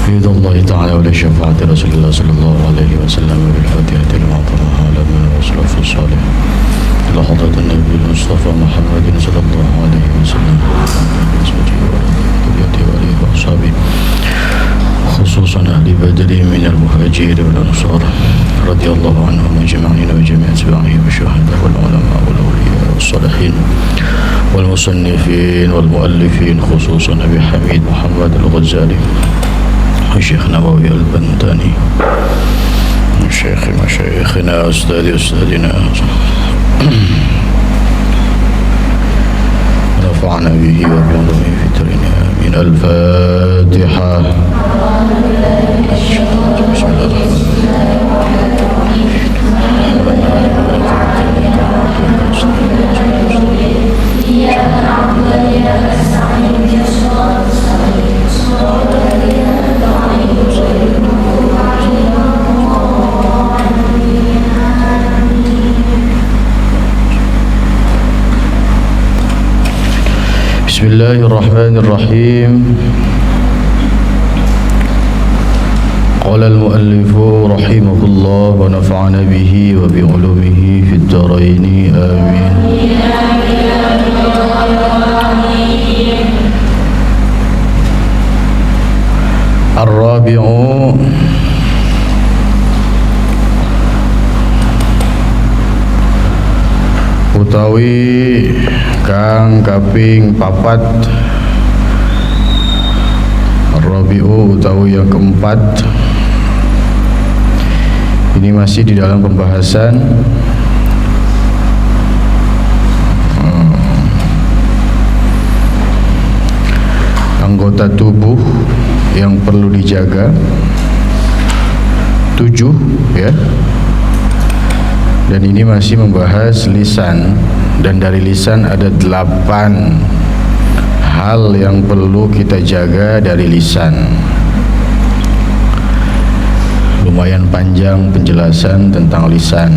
بيد الله تعالى ولشفاعة رسول الله صلى الله عليه وسلم بالفاتحة لما طرها لنا وصلف الصالح إلى حضرة النبي المصطفى محمد صلى الله عليه وسلم وأزواجه وذريته وآله وأصحابه خصوصا أهل بدر من المهاجرين والأنصار رضي الله عنهم أجمعين وجميع أتباعه والشهداء والعلماء والأولياء والصالحين والمصنفين والمؤلفين خصوصا أبي حميد محمد الغزالي الشيخ نووي البنتاني الشيخ مشايخنا أستاذنا نفعنا به وبعلمه في الدارين آمين. الفاتحة. بسم الله بسم الله الرحمن الرحيم. قال المؤلف رحمه الله ونفعنا به وبعلومه في الدارين آمين. الرابع utawi kang kaping papat. Ar-rabi'u utawi yang keempat. Ini masih di dalam pembahasan anggota tubuh yang perlu dijaga 7 ya. Dan ini masih membahas lisan, dan dari lisan ada 8 hal yang perlu kita jaga dari lisan. Lumayan panjang penjelasan tentang lisan.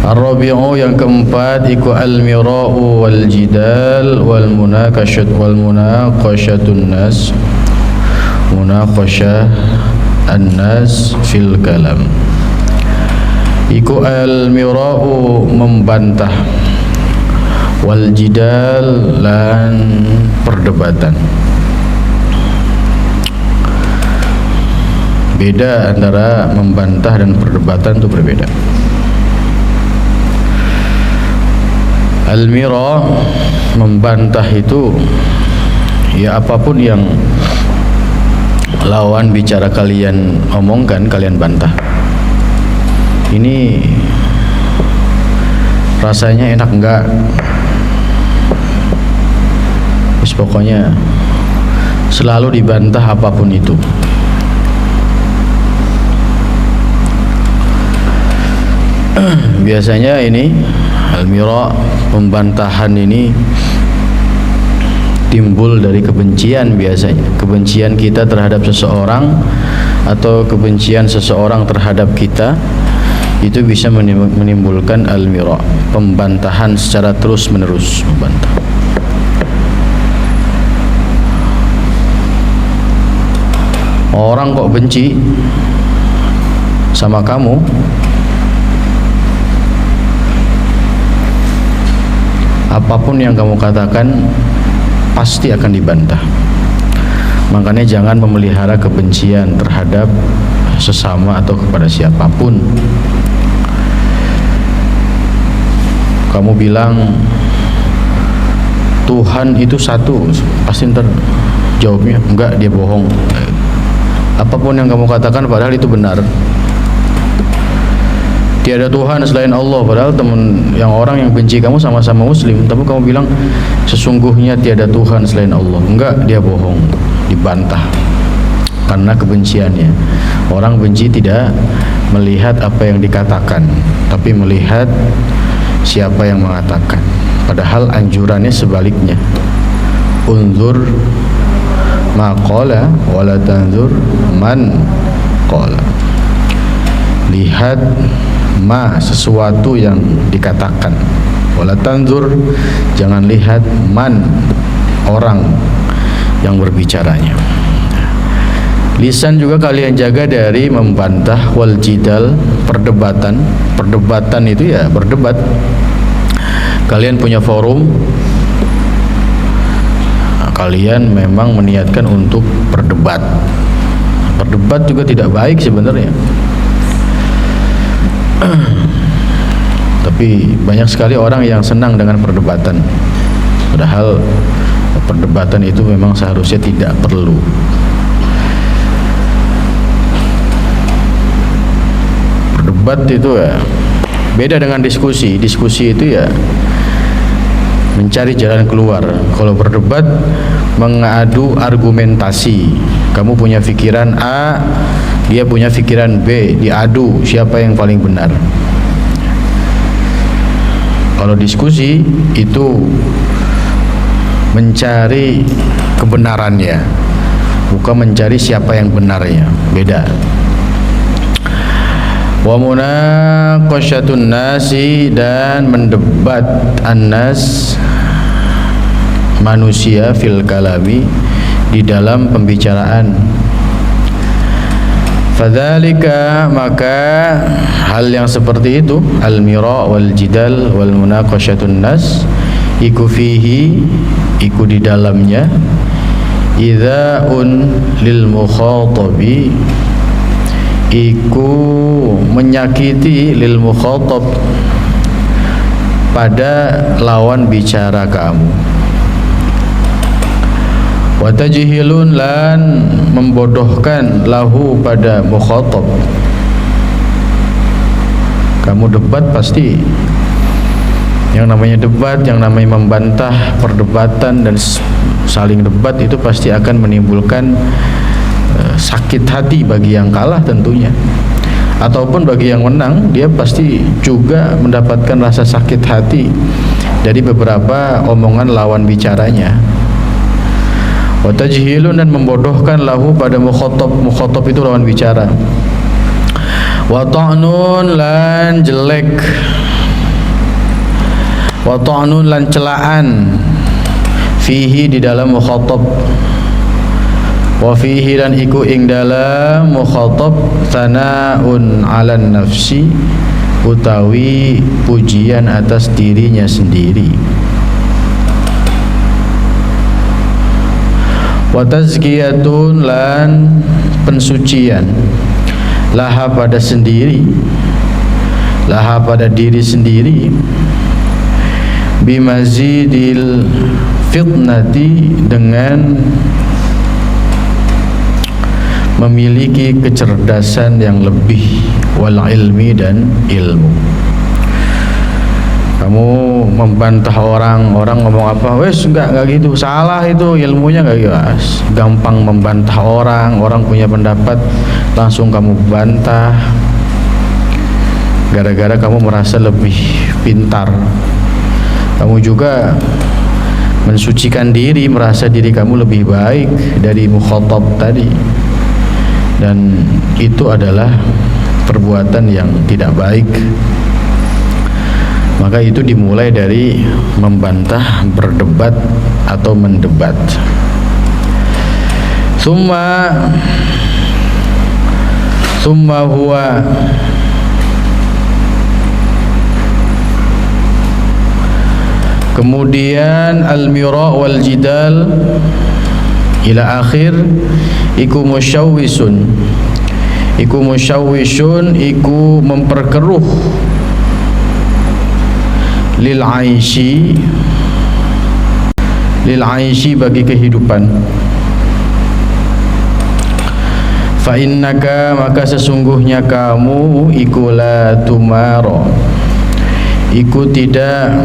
Ar-rabi'u yang keempat iku al-mira'u wal jidal wal munaqashatun nas. Munaqashah an-nas fil kalam. Iku al-mira'u membantah, wal jidal lan perdebatan. Beda antara membantah dan perdebatan itu berbeda. Al-mira' membantah itu ya apapun yang lawan bicara kalian omongkan, kalian bantah. Ini rasanya enak enggak? Pokoknya selalu dibantah apapun itu. Biasanya ini al-mira', pembantahan ini timbul dari kebencian. Biasanya kebencian kita terhadap seseorang atau kebencian seseorang terhadap kita itu bisa menimbulkan al-mira', pembantahan secara terus menerus membantah. Orang kok benci sama kamu, apapun yang kamu katakan pasti akan dibantah. Makanya jangan memelihara kebencian terhadap sesama atau kepada siapapun. Kamu bilang Tuhan itu satu, pasti ntar jawabnya enggak, dia bohong. Apapun yang kamu katakan padahal itu benar. Tiada Tuhan selain Allah, padahal orang yang benci kamu sama-sama muslim, tapi kamu bilang sesungguhnya tiada Tuhan selain Allah. Enggak, dia bohong, dibantah karena kebenciannya. Orang benci tidak melihat apa yang dikatakan, tapi melihat siapa yang mengatakan. Padahal anjurannya sebaliknya. Unzur ma qala wala tanzur man qala. Lihat ma, sesuatu yang dikatakan, Wala tanzur, jangan lihat man, orang yang berbicaranya. Lisan juga kalian jaga dari membantah, wal jidal, perdebatan. Perdebatan itu ya berdebat. Kalian punya forum, kalian memang meniatkan untuk berdebat. Berdebat juga tidak baik sebenarnya. Tapi banyak sekali orang yang senang dengan perdebatan, padahal perdebatan itu memang seharusnya tidak perlu. Berdebat itu ya beda dengan diskusi. Diskusi itu ya mencari jalan keluar. Kalau berdebat mengadu argumentasi. Kamu punya pikiran A, dia punya pikiran B, diadu siapa yang paling benar. Kalau diskusi itu mencari kebenarannya, bukan mencari siapa yang benarnya. Beda. Wa munaqasyatun nasi, dan mendebat annas, manusia, fil kalami, di dalam pembicaraan. Fadzalika, maka hal yang seperti itu, al-mira wal jidal wal munaqasyatun nas, iku fihi, iku di dalamnya, idza'un lil mukhatabi, iku menyakiti lil mukhatab, pada lawan bicara kamu. Wa tajhilun, lan membodohkan, lahu, pada mukhatab. Kamu debat pasti, yang namanya debat, yang namanya membantah, perdebatan dan saling debat itu pasti akan menimbulkan sakit hati bagi yang kalah tentunya, ataupun bagi yang menang, dia pasti juga mendapatkan rasa sakit hati dari beberapa omongan lawan bicaranya. Wa tajhilun, dan membodohkan, lahu, pada mukhatab. Mukhatab itu lawan bicara. Wa ta'nun, lan jelek. Wa ta'nun, lan celaan, fihi, di dalam mukhatab. Wa fihi, dan iku ing dalam mukhatab, tsana'un 'alan nafsi, utawi pujian atas dirinya sendiri. Wa tazkiyatun, lan pensucian, laha, pada sendiri, laha, pada diri sendiri, bimazidil fitnati, dengan memiliki kecerdasan yang lebih, wal ilmi, dan ilmu. Kamu membantah orang ngomong apa, wes enggak gitu, salah itu, ilmunya enggak gitu. Gampang membantah orang punya pendapat langsung kamu bantah, gara-gara kamu merasa lebih pintar. Kamu juga mensucikan diri, merasa diri kamu lebih baik dari mukhatab tadi, dan itu adalah perbuatan yang tidak baik. Maka itu dimulai dari membantah, berdebat, atau mendebat. Summa huwa, kemudian al-mira wal jidal ila akhir, iku musyawwisun, iku memperkeruh, lil aishi, bagi kehidupan. Fa innaka, maka sesungguhnya kamu, iku la tumara, iku tidak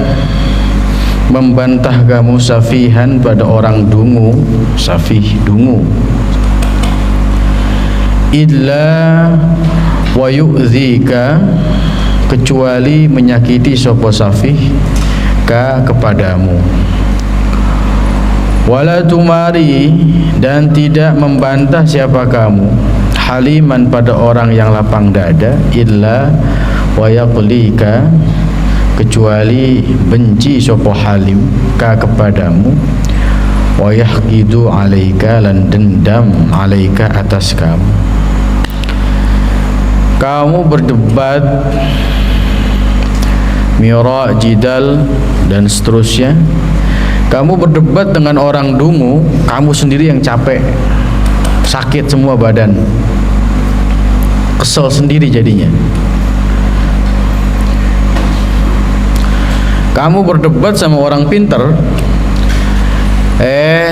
membantah kamu, safihan, pada orang dungu, safih, dungu, illa wa yu'dzika, kecuali menyakiti sapa safih ka, kepadamu. Wala tumari, dan tidak membantah siapa kamu, haliman, pada orang yang lapang dada, illa wa yaqlika, kecuali benci sapa halim ka kepadamu, wa yahqidu alaika lan dendam alaika atas kamu. Kamu berdebat, mira, jidal dan seterusnya. Kamu berdebat dengan orang dungu, kamu sendiri yang capek, sakit semua badan, kesel sendiri jadinya. Kamu berdebat sama orang pinter,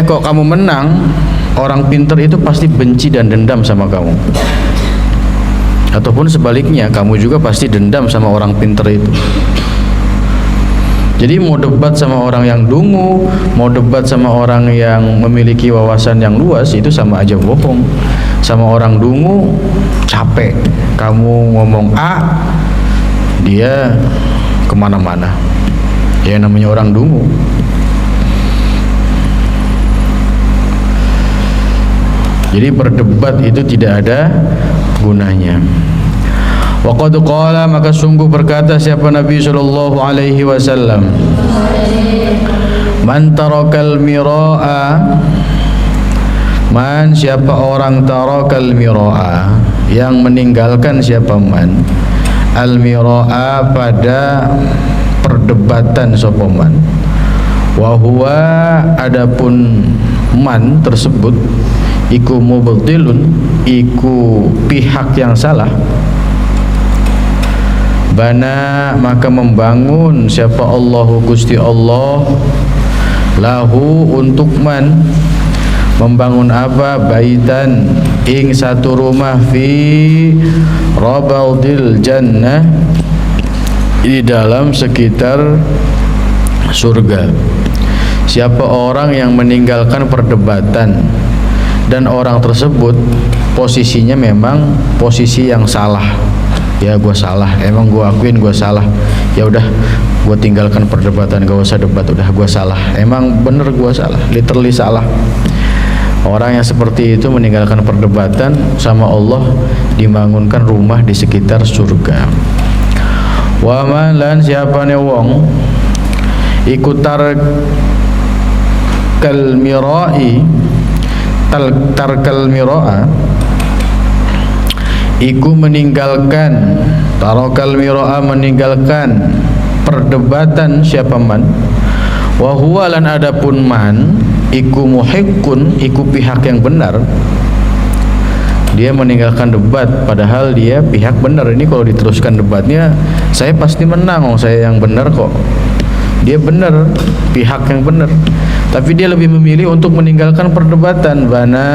kok kamu menang, orang pinter itu pasti benci dan dendam sama kamu. Ataupun sebaliknya, kamu juga pasti dendam sama orang pinter itu. Jadi mau debat sama orang yang dungu, mau debat sama orang yang memiliki wawasan yang luas, itu sama aja bohong. Sama orang dungu capek, kamu ngomong A, dia kemana-mana. Ya namanya orang dungu. Jadi berdebat itu tidak ada gunanya. Wa qad qala, maka sungguh berkata siapa Nabi sallallahu alaihi wasallam, man tarakal miraa, man siapa orang tarakal miraa, yang meninggalkan siapa man al miraa pada perdebatan sapa man, wa huwa adapun man tersebut iku mubtilun, iku pihak yang salah, bana maka membangun siapa Allahu Gusti Allah lahu untuk man, membangun apa, baitan ing satu rumah, fi rabadil jannah, di dalam sekitar surga. Siapa orang yang meninggalkan perdebatan dan orang tersebut posisinya memang posisi yang salah, ya gua salah, emang gua akuin gua salah, ya udah gua tinggalkan perdebatan, gak usah debat, udah gua salah, emang bener gua salah, literally salah. Orang yang seperti itu meninggalkan perdebatan sama Allah, dibangunkan rumah di sekitar surga. Wa man lan siapane wong iku tarkal mirai, tarkal miraa iku meninggalkan, tarakal miraa meninggalkan perdebatan siapa man, wa huwa lan adapun man iku muhiqqun, iku pihak yang benar. Dia meninggalkan debat padahal dia pihak benar. Ini kalau diteruskan debatnya, saya pasti menang, saya yang benar kok. Dia benar, pihak yang benar, tapi dia lebih memilih untuk meninggalkan perdebatan. Bana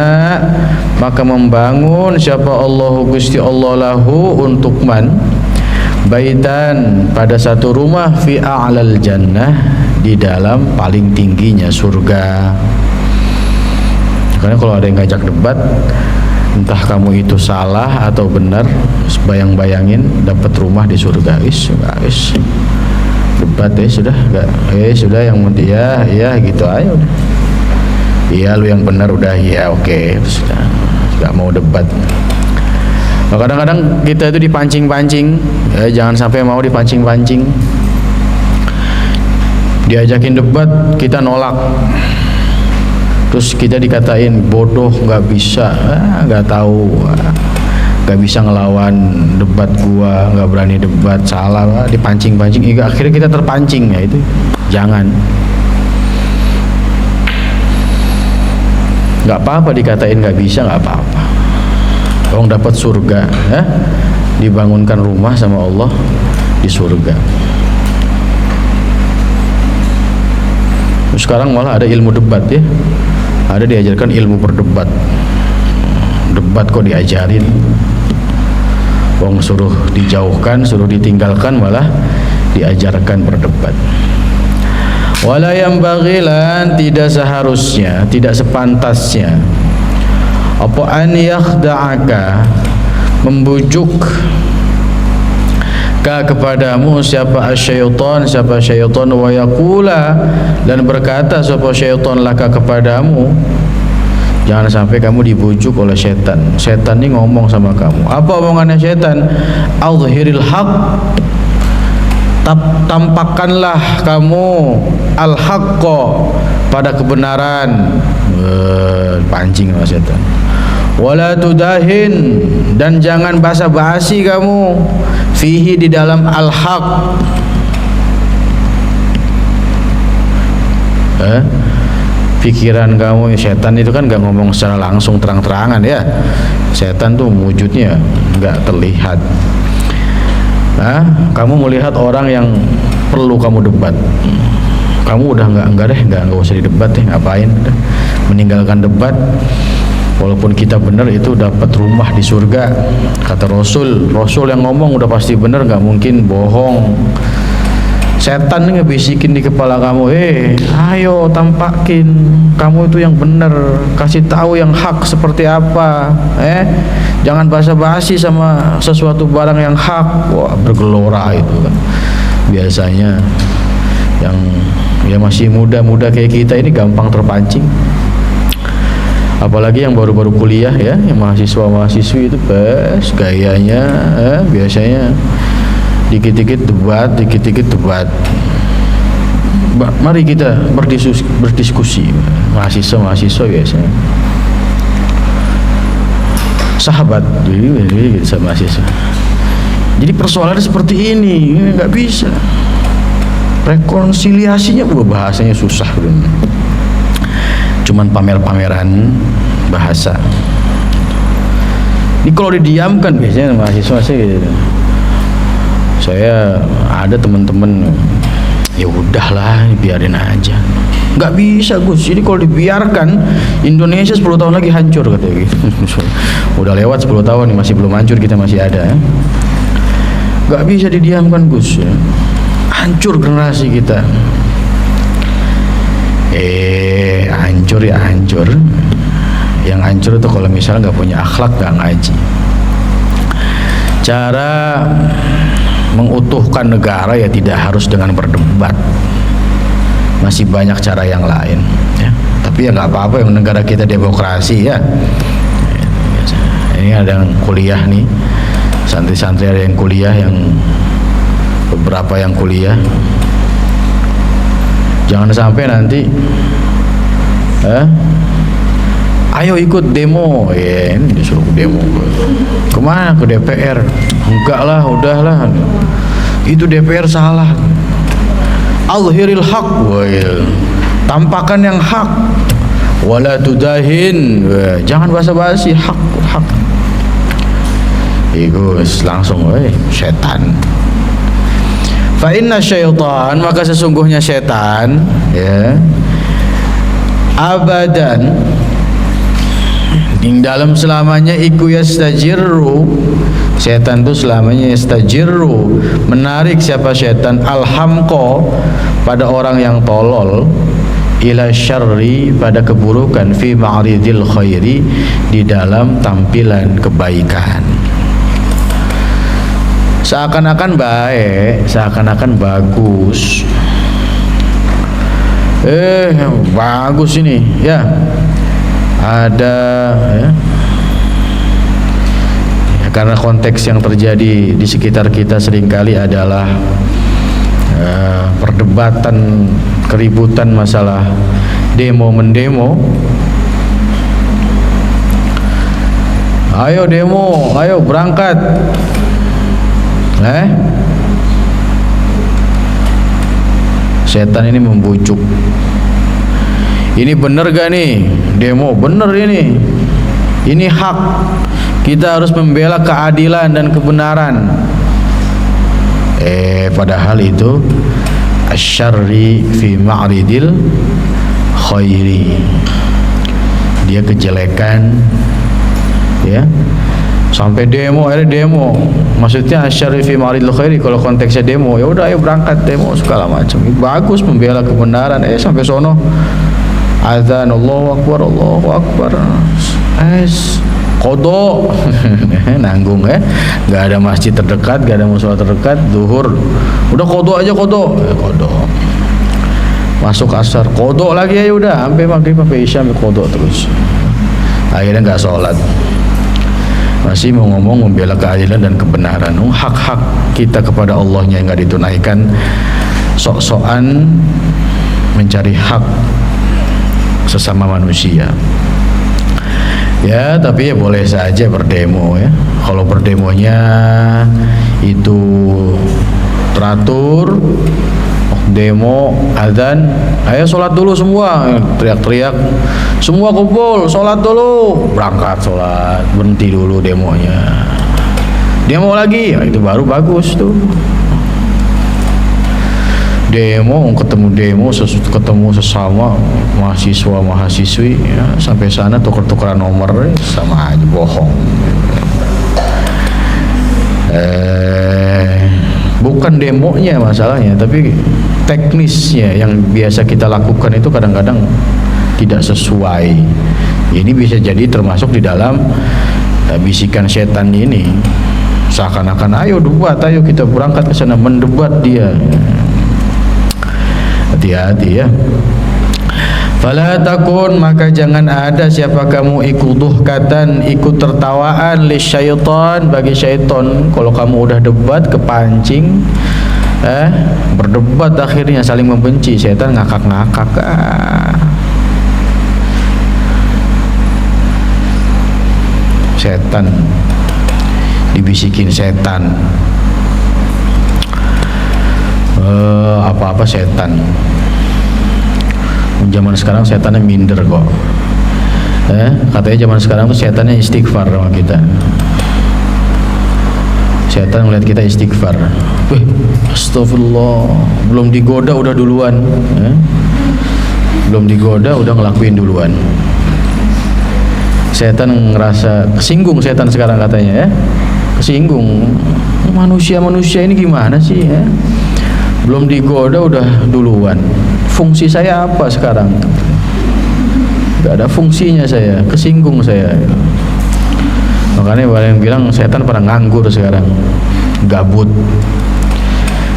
maka membangun siapa Allahu Gusti Allah lahu untuk man, baitan pada satu rumah, fi a'lal jannah, di dalam paling tingginya surga. Karena kalau ada yang ngajak debat, entah kamu itu salah atau benar, bayang-bayangin dapat rumah di surga. Is debat sudah enggak, sudah yang ya gitu aja udah. Iya lu yang benar udah, ya oke, sudah enggak mau debat. Nah, kadang-kadang kita itu dipancing-pancing, jangan sampai mau dipancing-pancing. Diajakin debat kita nolak, terus kita dikatain bodoh, nggak bisa, nggak tahu, nggak bisa ngelawan debat gua, nggak berani debat, salah, dipancing-pancing, akhirnya kita terpancing. Ya itu jangan. Nggak apa-apa dikatain nggak bisa, nggak apa-apa. Orang dapat surga, dibangunkan rumah sama Allah di surga. Sekarang malah ada ilmu debat ya, ada diajarkan ilmu berdebat. Debat kok diajarin, wong suruh dijauhkan, suruh ditinggalkan, malah diajarkan berdebat. Wala yambaghilan, tidak seharusnya, tidak sepantasnya, apa an yakhda'aka, membujuk ka kepadamu siapa asyaitan, siapa syaitan, wa yaqula, dan berkata siapa syaitan laka kepadamu. Jangan sampai kamu dibujuk oleh setan. Setan ini ngomong sama kamu. Apa omongannya setan? Azhiril haq, tampakkanlah kamu al-haqqa, pada kebenaran. Pancing sama setan. Wala tudahin, dan jangan basa-basi kamu fihi, di dalam al-haq. Pikiran kamu, setan itu kan gak ngomong secara langsung terang-terangan ya. Setan tuh wujudnya gak terlihat. Kamu melihat orang yang perlu kamu debat, kamu udah nggak usah didebat deh, ngapain, udah meninggalkan debat. Walaupun kita benar, itu dapat rumah di surga, kata Rasul yang ngomong udah pasti benar, nggak mungkin bohong. Setan ngebisikin di kepala kamu, ayo tampakin kamu itu yang benar, kasih tahu yang hak seperti apa, jangan basa-basi sama sesuatu barang yang hak. Wah, bergelora itu kan. Biasanya yang masih muda-muda kayak kita ini gampang terpancing. Apalagi yang baru-baru kuliah ya, yang mahasiswa-mahasiswi itu gayanya biasanya dikit-dikit debat. Mari kita berdiskusi. Mahasiswa biasanya sahabat jadi sama mahasiswa. Jadi persoalannya seperti ini nggak bisa. Rekonsiliasinya bahasanya susah, cuman pamer-pameran bahasa. Ini kalau didiamkan biasanya mahasiswa sih gitu. Saya ada teman-teman, ya udahlah biarin aja. Nggak bisa Gus, ini kalau dibiarkan Indonesia 10 tahun lagi hancur katanya gitu. Udah lewat 10 tahun nih, masih belum hancur, kita masih ada. Nggak bisa didiamkan Gus ya. Hancur generasi kita. Hancur ya hancur. Yang hancur itu kalau misalnya nggak punya akhlak, nggak ngaji. Cara mengutuhkan negara ya tidak harus dengan berdebat. Masih banyak cara yang lain ya. Tapi ya nggak apa-apa, yang negara kita demokrasi ya. Ini ada yang kuliah nih, santri-santri ada yang kuliah, yang beberapa yang kuliah. Jangan sampai nanti ayo ikut demo, ini disuruh demo. Kemana? Ke DPR? Enggak lah, udahlah, itu DPR salah. Alhiril haq, tampakkan yang hak. Wala tudahin, jangan basa-basi, hak. Igus langsung, setan. Fa inna syaitan, maka sesungguhnya setan ya, abadan, yang dalam selamanya iku yastajirru, setan itu selamanya yastajirru, menarik siapa setan, alhamko, pada orang yang tolol, ila syarri, pada keburukan, fi ma'ridil khairi, di dalam tampilan kebaikan. Seakan-akan baik, seakan-akan bagus. Bagus ini ya. Ada ya, karena konteks yang terjadi di sekitar kita seringkali adalah perdebatan, keributan masalah demo mendemo. Ayo demo, ayo berangkat. Setan ini membujuk. Ini bener gak nih demo? Bener ini. Ini hak. Kita harus membela keadilan dan kebenaran. Padahal itu asyarri fi ma'ridil khairi. Dia kejelekan ya. Sampai demo, akhirnya demo. Maksudnya asyarri fi ma'ridil khairi, kalau konteksnya demo, ya udah ayo berangkat demo segala macam. Bagus membela kebenaran. Sampai sono azan, Allahu akbar, Allahu akbar. Qadha. Nanggung ya. Enggak ada masjid terdekat, enggak ada mushola terdekat, zuhur. Udah qadha aja, qadha. Qadha. Masuk asar, qadha lagi ya udah, sampai maghrib sampai isya qadha terus. Akhirnya enggak sholat. masih mau ngomong membela keadilan dan kebenaran. Hak-hak kita kepada Allahnya yang nggak ditunaikan, sok-sokan mencari hak sesama manusia. Ya, tapi ya boleh saja berdemo ya. Kalau berdemonya itu teratur, demo azan, ayo sholat dulu semua, teriak-teriak, semua kumpul, sholat dulu, berangkat sholat, berhenti dulu demonya, demo lagi, ya, itu baru bagus tuh. Demo ketemu sesama mahasiswa-mahasiswi ya, sampai sana tuker-tukeran nomor sama aja bohong. Bukan demonya masalahnya, tapi teknisnya yang biasa kita lakukan itu kadang-kadang tidak sesuai. Ini bisa jadi termasuk di dalam bisikan setan ini. Seakan-akan ayo debat, ayo kita berangkat ke sana mendebat dia. Hati-hati ya. Fala takun, maka jangan ada siapa kamu ikuduhkatan, ikut tertawaan li syaitan, bagi syaitan. Kalau kamu udah debat kepancing berdebat akhirnya saling membenci, syaitan ngakak-ngakak. Setan dibisikin setan. Apa-apa setan. Zaman sekarang setannya minder kok. Katanya zaman sekarang tuh setannya istighfar sama kita. Setan melihat kita istighfar. Astagfirullah, belum digoda udah duluan. Belum digoda udah ngelakuin duluan. Setan ngerasa kesinggung, setan sekarang katanya ya. Kesinggung. Manusia-manusia ini gimana sih ya? Belum digoda udah duluan. Fungsi saya apa sekarang? Gak ada fungsinya saya, kesinggung saya. Makanya banyak yang bilang setan pada nganggur sekarang, gabut.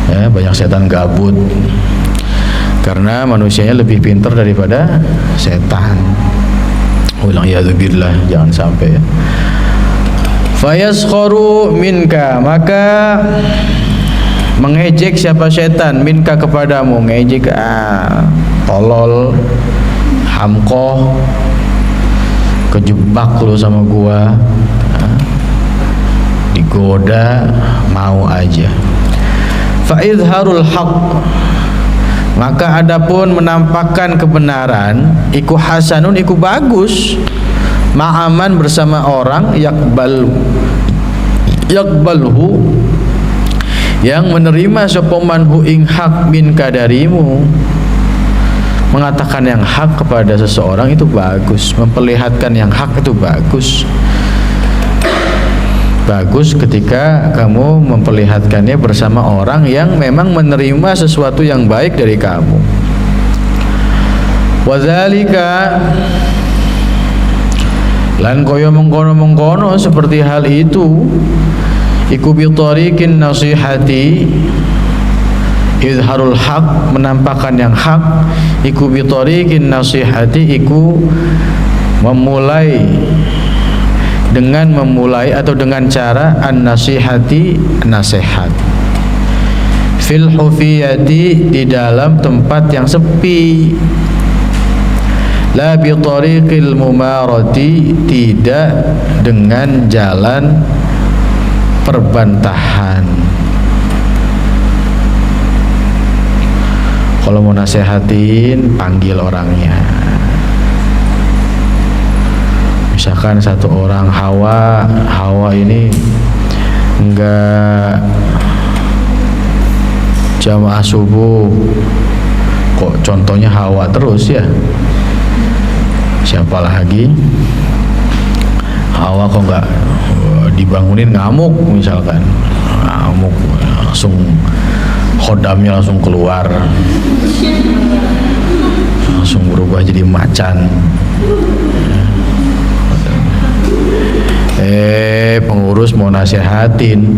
Ya, banyak setan gabut karena manusianya lebih pintar daripada setan. Ulang ya billah, jangan sampai ya. Fayaskharu minka, maka mengejek siapa setan minka kepadamu, ngejek tolol, hamkoh, kejebak lu sama gua, digoda mau aja. Fa idharul haq, maka adapun menampakkan kebenaran, iku hasanun, iku bagus, ma'aman bersama orang yakbalhu yang menerima sopomanhu ing hak minka darimu. Mengatakan yang hak kepada seseorang itu bagus, memperlihatkan yang hak itu bagus. Bagus ketika kamu memperlihatkannya bersama orang yang memang menerima sesuatu yang baik dari kamu. Wadzalika, lan koyo mengkono-mengkono seperti hal itu, iku bi tariqin nasihati, izharul haq, menampakkan yang hak, iku bi tariqin nasihati, iku memulai atau dengan cara an-nasihati, nasihat, fil hufiyati, di dalam tempat yang sepi, la bi tariqil mumarati, tidak dengan jalan perbantahan. Kalau mau nasehatin, panggil orangnya. Misalkan satu orang Hawa ini enggak jamaah subuh, kok contohnya Hawa terus ya? Siapa lagi? Hawa kok enggak dibangunin ngamuk, misalkan ngamuk, langsung khodamnya langsung keluar, langsung berubah jadi macan. Pengurus mau nasihatin,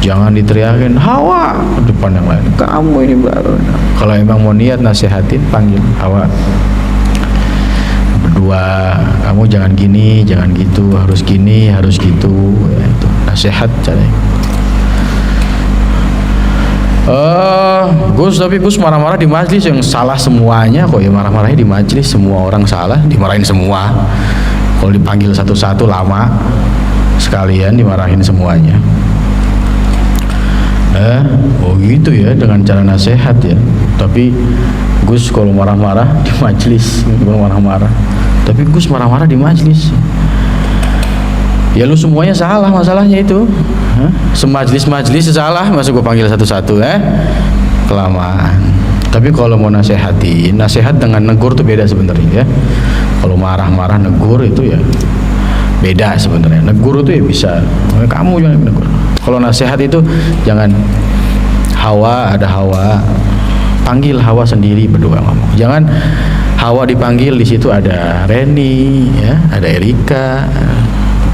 jangan diteriakin Hawa depan yang lain, kamu ini baru. Kalau emang mau niat nasihatin, panggil Hawa berdua, kamu kamu jangan gini, jangan gitu, harus gini, harus gitu, ya, itu nasihat caranya. Gus, tapi Gus marah-marah di majelis, yang salah semuanya kok ya, marah-marahnya di majelis, semua orang salah, dimarahin semua. Kalau dipanggil satu-satu lama, sekalian dimarahin semuanya. Oh gitu ya, dengan cara nasihat ya. Tapi Gus kalau marah-marah di majelis, kalau marah-marah. Tapi Gus marah-marah di majelis. Ya lu semuanya salah masalahnya itu. Semajlis-majlis salah, masa gue panggil satu-satu kelamaan. Tapi kalau mau nasihatin, nasihat dengan negur tuh beda sebenarnya ya. Kalau marah-marah negur itu ya beda sebenarnya. Negur itu ya bisa, kamu jangan negur. Kalau nasihat itu jangan Hawa, ada Hawa, panggil Hawa sendiri berdua ngomong. Jangan Hawa dipanggil, di situ ada Reni, ya, ada Erika,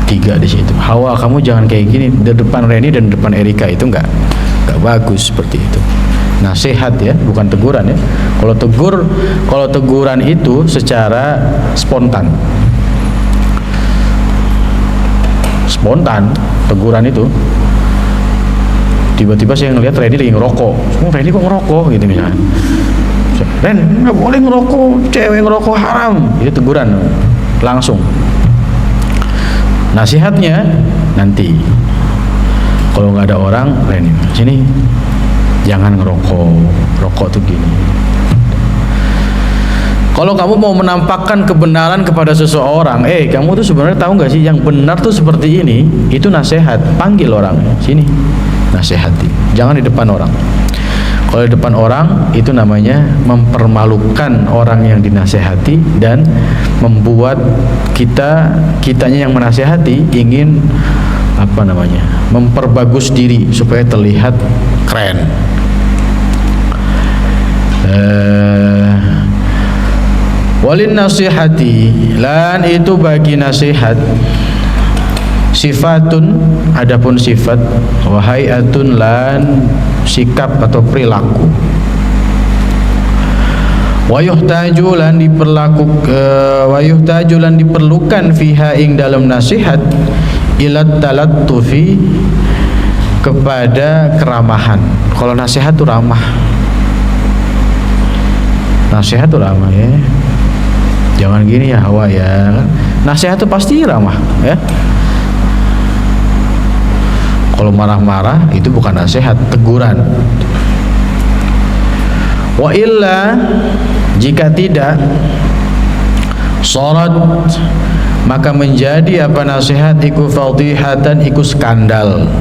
3 di situ. Hawa, kamu jangan kayak gini di depan Reni dan depan Erika, itu nggak bagus seperti itu. Nasihat ya, bukan teguran ya. Kalau teguran itu secara spontan teguran itu. Tiba-tiba saya ngelihat Reni lagi ngerokok. Reni kok ngerokok gitu misalnya. Ren, nggak boleh ngerokok, cewek ngerokok haram. Itu teguran langsung. Nasihatnya nanti kalau nggak ada orang, Reni sini jangan ngerokok, rokok tuh gini. Kalau kamu mau menampakkan kebenaran kepada seseorang, kamu tuh sebenarnya tahu nggak sih yang benar tuh seperti ini, itu nasihat. Panggil orang sini, nasihati. Jangan di depan orang. Kalau di depan orang itu namanya mempermalukan orang yang dinasehati dan membuat kitanya yang menasehati ingin memperbagus diri supaya terlihat keren. Walin nasihati, lan itu bagi nasihat sifatun, adapun sifat, wahaiatun, lan sikap atau perilaku. Wayuhtaju lan diperlukan fiha ing dalam nasihat ilat talattufi, kepada keramahan. Kalau nasihat itu ramah. Nasihat itu ramah ya. Jangan gini ya Hawa ya. Nasihat itu pasti ramah ya. Kalau marah-marah itu bukan nasihat, teguran. Wa illa, jika tidak, sarat, maka menjadi nasihat iku fadhihatan, iku skandal.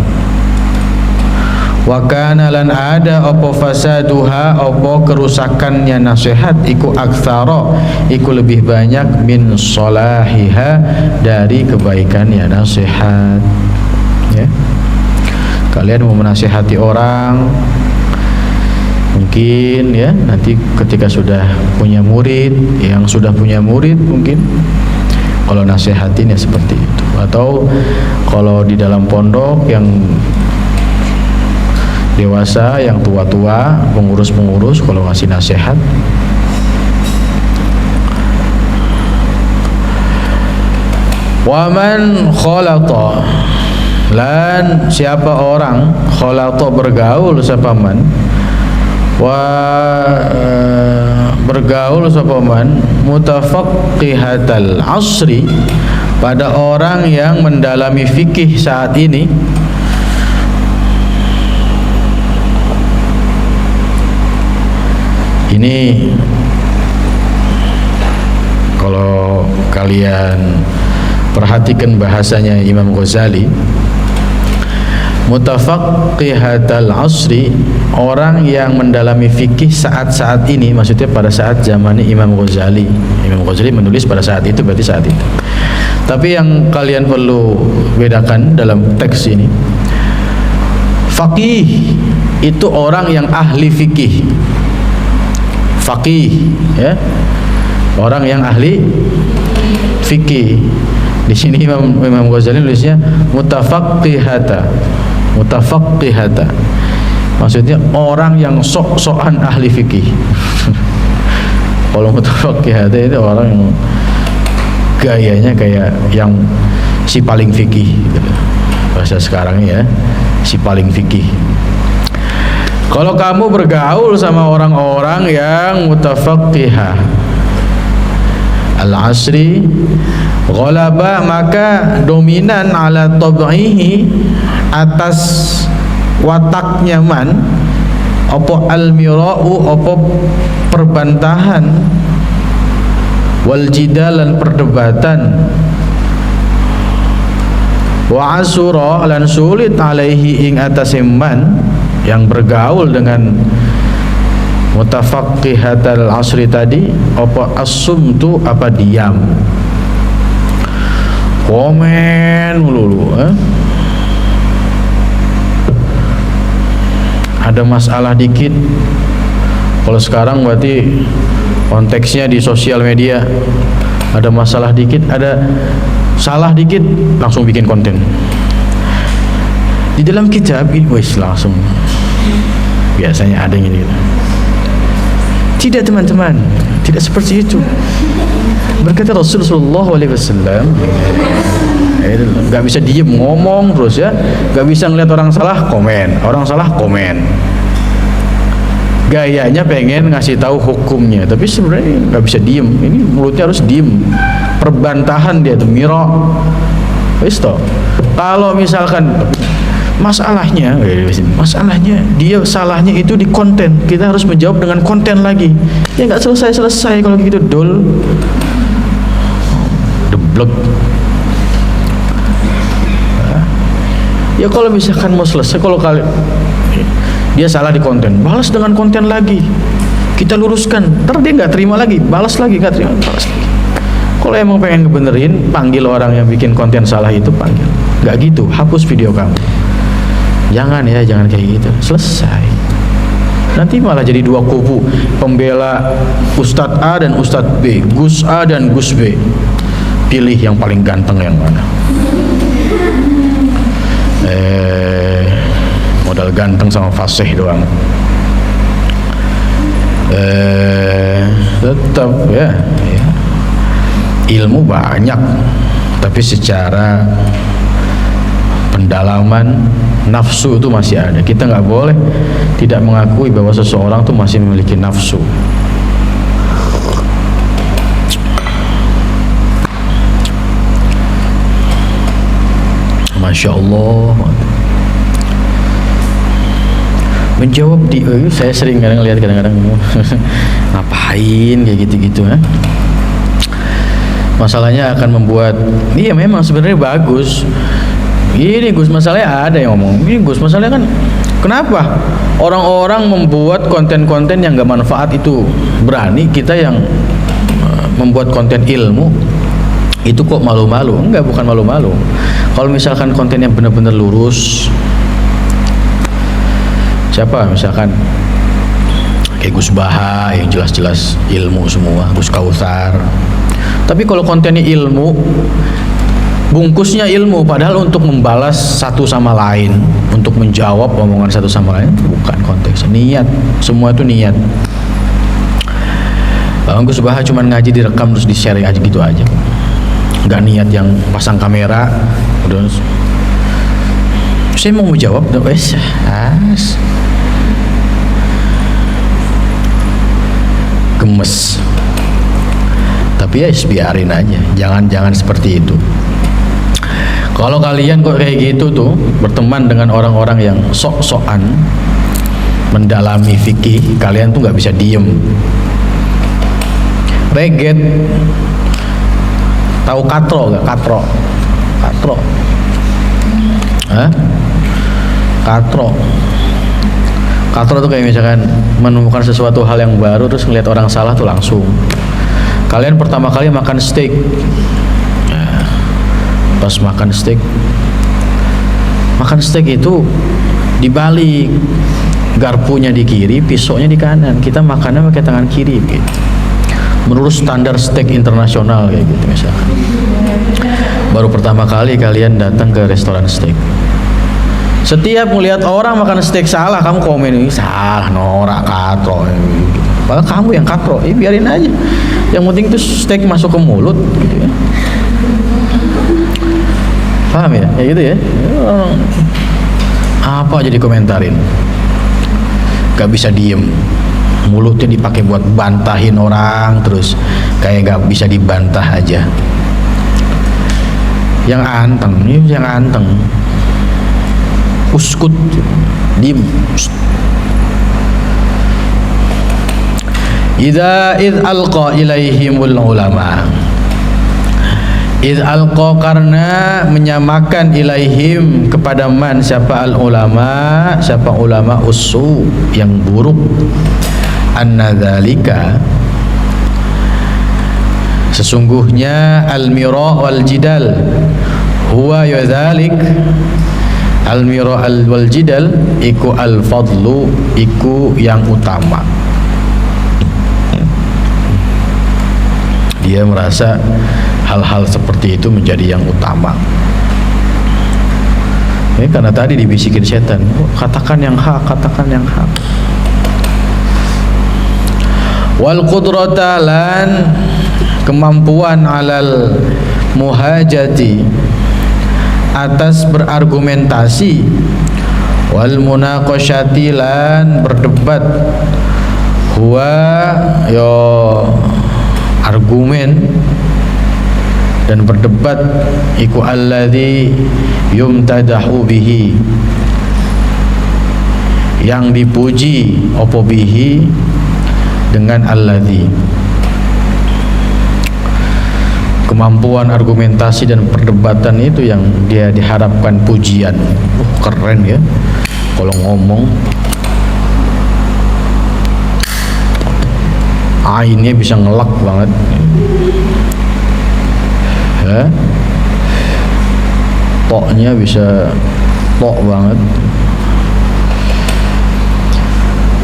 Wa kana lan ada apa fasaduha, apa kerusakannya nasihat iku aktsara, iku lebih banyak min salahiha, dari kebaikannya nasihat ya. Kalian mau menasihati orang, mungkin ya nanti ketika sudah punya murid, yang sudah punya murid mungkin kalau nasihatin ya seperti itu. Atau kalau di dalam pondok yang dewasa, yang tua-tua, pengurus-pengurus, kalau ngasih nasihat waman khalata, lan siapa orang khalata bergaul siapa man, bergaul siapa man mutafaqqihatal asri, pada orang yang mendalami fikih saat ini. Ini kalau kalian perhatikan bahasanya Imam Ghazali, mutafaqqihatal asri, orang yang mendalami fikih saat-saat ini, maksudnya pada saat zamannya Imam Ghazali. Imam Ghazali menulis pada saat itu, berarti saat itu. Tapi yang kalian perlu bedakan dalam teks ini, faqih itu orang yang ahli fikih. Faqih ya, orang yang ahli fikih. Di sini Imam Ghazali nulisnya mutafaqqihata. Maksudnya orang yang sok-sokan ahli fikih. Kalau mutafaqqihata itu orang yang gayanya kayak yang si paling fikih gitu. Bahasa sekarang ya, si paling fikih. Kalau kamu bergaul sama orang-orang yang mutafaqqihah al-asri ghalaba, maka dominan ala tab'ihi, atas wataknya man, apa al-mira'u, apa perbantahan, wal jidalan perdebatan, wa asura lan sulit alaihi ing atase man yang bergaul dengan mutafaqqihatal asri tadi, apa as-sumtu, apa diam, komen melulu, ada masalah dikit, kalau sekarang berarti konteksnya di sosial media, ada masalah dikit, ada salah dikit, langsung bikin konten. Di dalam kitab ini wes langsung biasanya ada yang gitu. Tidak teman-teman, tidak seperti itu. Berkata Rasulullah SAW, nggak bisa diem, ngomong terus ya, nggak bisa ngeliat orang salah komen, orang salah komen. Gayanya pengen ngasih tahu hukumnya, tapi sebenarnya nggak bisa diem. Ini mulutnya harus diem. Perbantahan dia tuh miro. Wis toh. Kalau misalkan masalahnya dia salahnya itu di konten, kita harus menjawab dengan konten lagi. Ya nggak selesai kalau gitu, dol deblek. Ya kalau misalkan mau selesai, kalau kali dia salah di konten, balas dengan konten lagi, kita luruskan. Ntar dia nggak terima lagi, balas lagi, nggak terima, balas lagi. Kalau emang pengen ngebenerin, panggil orang yang bikin konten salah itu, panggil. Nggak gitu, hapus video kamu. Jangan ya, jangan kayak gitu. Selesai. Nanti malah jadi dua kubu, pembela Ustadz A dan Ustadz B, Gus A dan Gus B. Pilih yang paling ganteng yang mana. Modal ganteng sama fasih doang. Tetap ya, ilmu banyak, tapi secara pendalaman nafsu itu masih ada. Kita nggak boleh tidak mengakui bahwa seseorang itu masih memiliki nafsu. Masya Allah. Menjawab di, saya sering kadang lihat kadang-kadang ngapain kayak gitu-gitu, masalahnya akan membuat, iya memang sebenarnya bagus. Ini Gus, masalahnya ada yang ngomong, ini Gus, masalahnya kan kenapa orang-orang membuat konten-konten yang gak manfaat itu berani, kita yang membuat konten ilmu itu kok malu-malu? Enggak, bukan malu-malu. Kalau misalkan konten yang benar-benar lurus, siapa misalkan kayak Gus Baha yang jelas-jelas ilmu semua, Gus Kautsar. Tapi kalau kontennya ilmu, bungkusnya ilmu, padahal untuk membalas satu sama lain, untuk menjawab omongan satu sama lain, itu bukan konteksnya. Niat, semua itu niat. Bang Gus Baha cuma ngaji direkam terus di-share aja gitu aja, nggak niat yang pasang kamera udah saya mau jawab tuh, gemes. Tapi ya biarin aja, jangan seperti itu. Kalau kalian kok kayak gitu tuh, berteman dengan orang-orang yang sok-sokan mendalami fikih, kalian tuh nggak bisa diem. Reget, tahu katro gak? Katro tuh kayak misalkan menemukan sesuatu hal yang baru, terus ngeliat orang salah tuh langsung. Kalian pertama kali makan steak, pas makan steak itu dibalik, garpunya di kiri, pisaunya di kanan. Kita makannya pakai tangan kiri gitu, menurut standar steak internasional kayak gitu misalkan. Baru pertama kali kalian datang ke restoran steak, setiap melihat orang makan steak salah, kamu komen ini salah, norak, katro gitu. Padahal kamu yang katro, biarin aja. Yang penting itu steak masuk ke mulut gitu ya. Paham ya? Ya gitu ya. Apa aja dikomentarin, gak bisa diem, mulutnya dipakai buat bantahin orang terus, kayak gak bisa dibantah aja. Yang anteng, ini yang anteng, uskut, diem. Id alqa ilaihimul ulama. Id alqa karena menyamakan ilaihim kepada man, siapa al ulama, siapa ulama usu yang buruk. Anna dzalika, sesungguhnya al mira wal jidal huwa yadzalik. Al mira wal jidal iku al fadlu, iku yang utama. Dia merasa hal-hal seperti itu menjadi yang utama. Ini karena tadi dibisikin setan, katakan yang hak, katakan yang hak. Wal qudrata, lan kemampuan alal muhajati, atas berargumentasi, wal munaqasyati, lan berdebat, huwa yo argumen dan berdebat, iku alladzi yumtadahu bihi, yang dipuji opo bihi dengan alladzi. Kemampuan argumentasi dan perdebatan itu yang dia diharapkan pujian. Keren ya kalau ngomong, ainnya bisa ngelak banget ya, toknya bisa tok banget.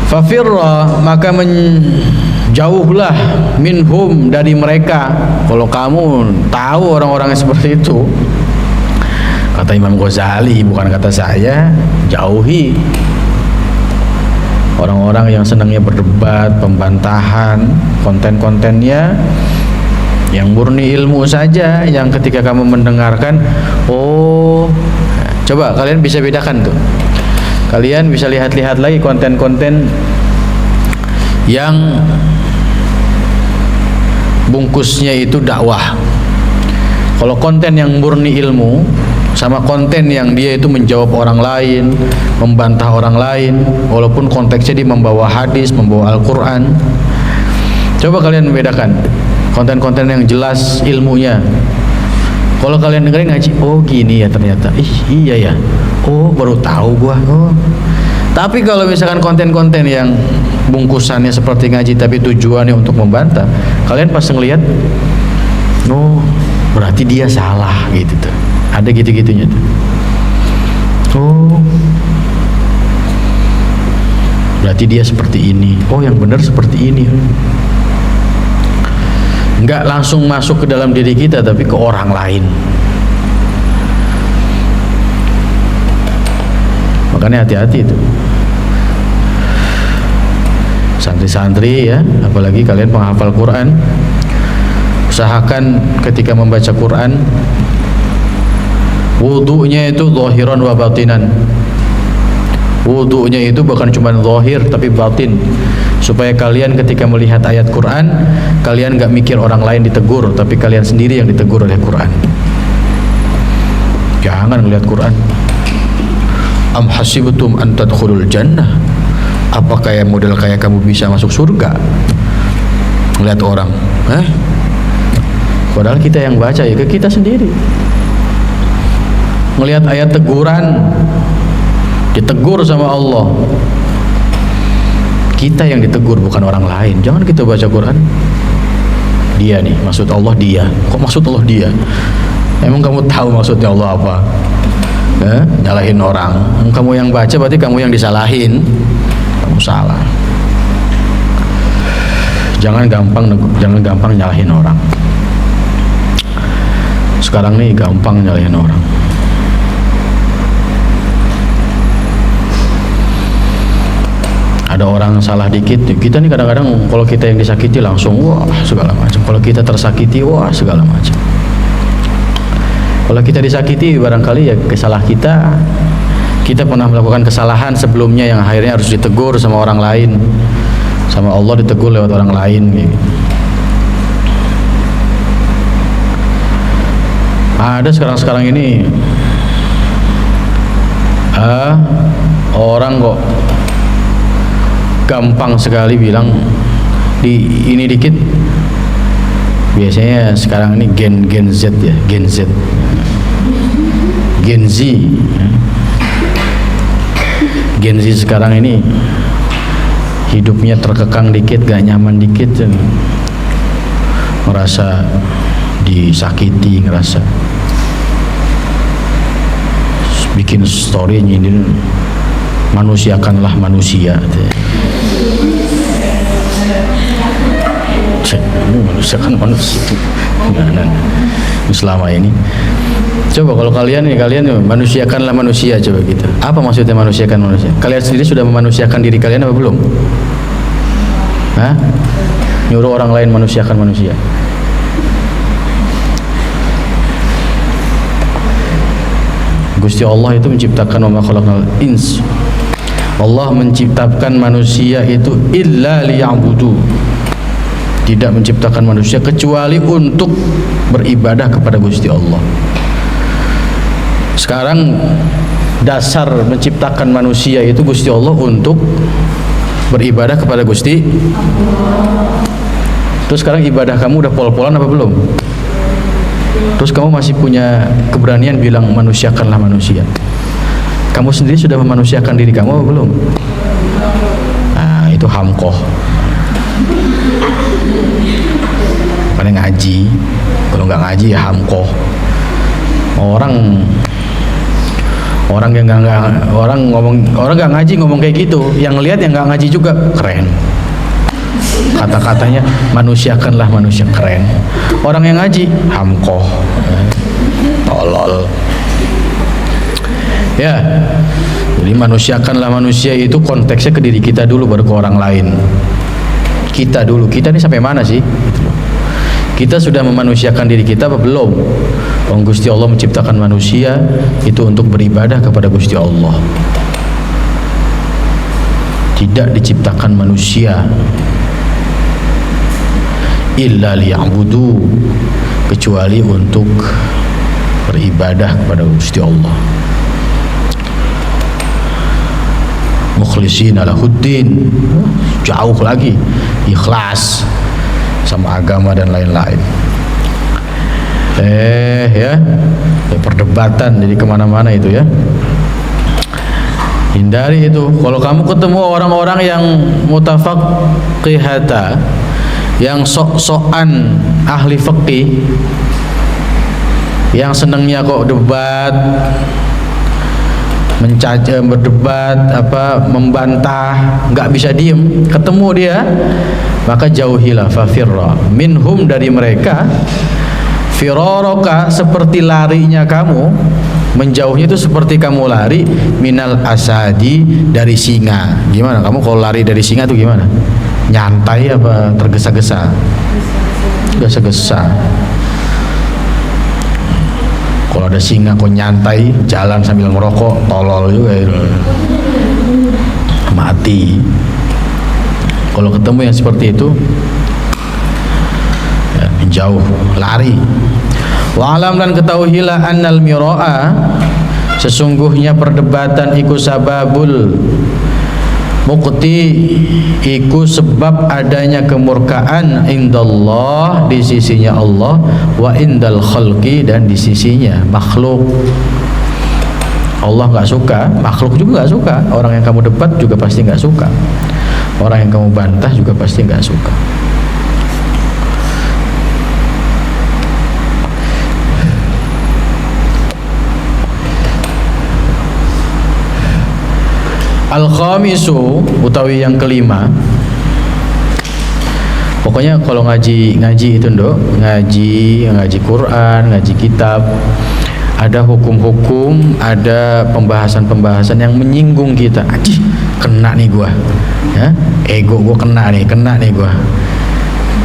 Fafirra, maka menjauhlah, minhum, dari mereka. Kalau kamu tahu orang-orang yang seperti itu, kata Imam Ghazali, bukan kata saya, jauhi orang-orang yang senangnya berdebat, pembantahan, konten-kontennya yang murni ilmu saja, yang ketika kamu mendengarkan, oh, coba kalian bisa bedakan tuh. Kalian bisa lihat-lihat lagi konten-konten yang bungkusnya itu dakwah. Kalau konten yang murni ilmu sama konten yang dia itu menjawab orang lain, membantah orang lain, walaupun konteksnya dia membawa hadis, membawa Al-Quran, coba kalian membedakan konten-konten yang jelas ilmunya. Kalau kalian dengerin ngaji, oh gini ya ternyata, iya ya, oh baru tahu gua. Oh. Tapi kalau misalkan konten-konten yang bungkusannya seperti ngaji tapi tujuannya untuk membantah, kalian pas ngelihat, oh berarti dia salah gitu tuh. Ada gitu-gitunya tuh. Oh, berarti dia seperti ini. Oh, yang benar seperti ini. Enggak langsung masuk ke dalam diri kita, tapi ke orang lain. Makanya hati-hati itu. Santri-santri ya, apalagi kalian penghafal Quran, usahakan ketika membaca Quran, wudunya itu zahiran wa batinan. Wudunya itu bukan cuma zahir tapi batin, supaya kalian ketika melihat ayat Quran, kalian gak mikir orang lain ditegur, tapi kalian sendiri yang ditegur oleh Quran. Jangan melihat Quran, am hasibtum an tadkhulul jannah, apa kayak model kayak kamu bisa masuk surga. Melihat orang, padahal kita yang baca ya ke kita sendiri. Melihat ayat teguran, ditegur sama Allah, kita yang ditegur bukan orang lain. Jangan kita baca Quran, dia nih maksud Allah dia. Kok maksud Allah dia? Emang kamu tahu maksudnya Allah apa? Nyalahin orang. Kamu yang baca berarti kamu yang disalahin. Kamu salah. Jangan gampang nyalahin orang. Sekarang nih gampang nyalahin orang. Ada orang salah dikit, kita nih kadang-kadang kalau kita yang disakiti langsung wah segala macam. Kalau kita tersakiti wah segala macam. Kalau kita disakiti barangkali ya kesalah kita. Kita pernah melakukan kesalahan sebelumnya yang akhirnya harus ditegur sama orang lain, sama Allah ditegur lewat orang lain gitu. Ada sekarang ini orang kok gampang sekali bilang di ini dikit. Biasanya sekarang ini Gen Z ya, Gen Z, Gen Z. Gen Z sekarang ini hidupnya terkekang dikit, gak nyaman dikit, dan merasa disakiti, ngerasa bikin story nyindir, manusiakanlah manusia. Manusiakan manusia. Nah, selama ini coba kalau kalian manusiakanlah manusia, coba gitu. Apa maksudnya manusiakan manusia? Kalian sendiri sudah memanusiakan diri kalian apa belum? Hah? Nyuruh orang lain manusiakan manusia. Gusti Allah itu menciptakan wa ma khalaqnal ins. Allah menciptakan manusia itu illa liya'budu. Tidak menciptakan manusia kecuali untuk beribadah kepada Gusti Allah. Sekarang dasar menciptakan manusia itu Gusti Allah untuk beribadah kepada Gusti. Terus sekarang ibadah kamu udah pol-polan apa belum? Terus kamu masih punya keberanian bilang manusiakanlah manusia. Kamu sendiri sudah memanusiakan diri kamu apa belum? Nah, itu hamkoh. Pada ngaji, kalau nggak ngaji ya hamkoh. Orang yang nggak ngaji ngomong kayak gitu, yang lihat yang nggak ngaji juga keren. Kata-katanya manusiakanlah manusia, keren. Orang yang ngaji hamkoh, tolol. Ya, jadi manusiakanlah manusia itu konteksnya ke diri kita dulu baru ke orang lain. Kita dulu, kita ini sampai mana sih? Kita sudah memanusiakan diri kita apa belum? Gusti Allah menciptakan manusia itu untuk beribadah kepada Gusti Allah. Tidak diciptakan manusia illa liya'budu, kecuali untuk beribadah kepada Gusti Allah. Mukhlishina lahuddin, jauh lagi, ikhlas sama agama dan lain-lain. Ya perdebatan jadi kemana-mana itu ya. Hindari itu. Kalau kamu ketemu orang-orang yang mutafaqihata, yang sok-sokan ahli fikih, yang senangnya kok debat, berdebat, membantah, nggak bisa diem, ketemu dia, maka jauhilah, fafirra minhum, dari mereka, firaraka, seperti larinya kamu, menjauhnya itu seperti kamu lari minal asadi, dari singa. Gimana kamu kalau lari dari singa itu gimana? Nyantai apa tergesa-gesa? Gesa-gesa. Kalau ada singa kok nyantai, jalan sambil ngerokok, tolol juga itu. Mati. Kalau ketemu yang seperti itu, ya, menjauh, lari. Wa'alam, dan ketahuilah annal mira'a, sesungguhnya perdebatan iku sababul mukti, iku sebab adanya kemurkaan indallah, di sisinya Allah, wa indal khalqi, dan di sisinya makhluk. Allah nggak suka, makhluk juga nggak suka. Orang yang kamu debat juga pasti nggak suka. Orang yang kamu bantah juga pasti nggak suka. Al-khamisu, utawi yang kelima. Pokoknya kalau ngaji itu ndok, ngaji Quran, ngaji kitab, ada hukum-hukum, ada pembahasan-pembahasan yang menyinggung kita. Kena nih gua, ya, ego gua kena nih gua.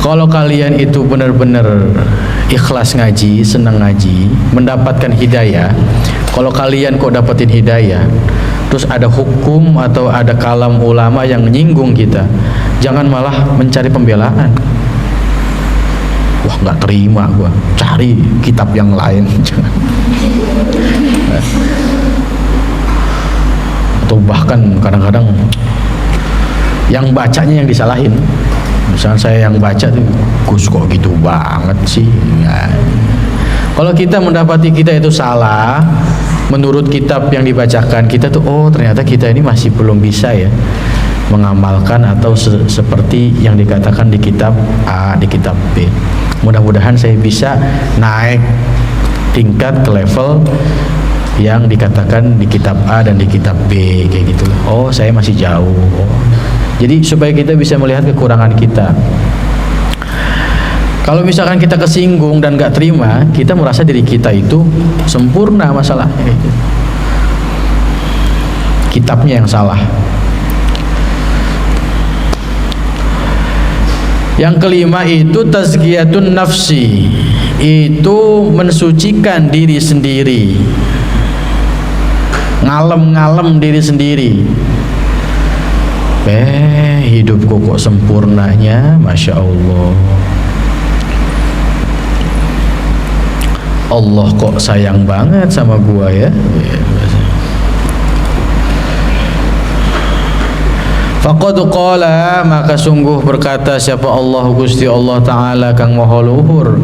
Kalau kalian itu benar-benar ikhlas ngaji, senang ngaji, mendapatkan hidayah, kalau kalian kok dapetin hidayah, terus ada hukum atau ada kalam ulama yang menyinggung kita, jangan malah mencari pembelaan. Wah, nggak terima gua, cari kitab yang lain. Atau bahkan kadang-kadang yang bacanya yang disalahin. Misalnya saya yang baca tuh, Gus kok gitu banget sih. Nah, kalau kita mendapati kita itu salah menurut kitab yang dibacakan, kita tuh oh ternyata kita ini masih belum bisa ya mengamalkan atau seperti yang dikatakan di kitab A, di kitab B. Mudah-mudahan saya bisa naik tingkat ke level yang dikatakan di kitab A dan di kitab B kayak gitu. Oh, saya masih jauh. Oh. Jadi supaya kita bisa melihat kekurangan kita. Kalau misalkan kita kesinggung dan gak terima, kita merasa diri kita itu sempurna masalahnya. Kitabnya yang salah. Yang kelima itu tazkiyatun nafsi, itu mensucikan diri sendiri, ngalem-ngalem diri sendiri. Hidupku kok sempurnanya, Masya Allah. Allah kok sayang banget sama gua ya. Faqad qala, maka sungguh berkata siapa Allah, Gusti Allah Ta'ala kang maha luhur,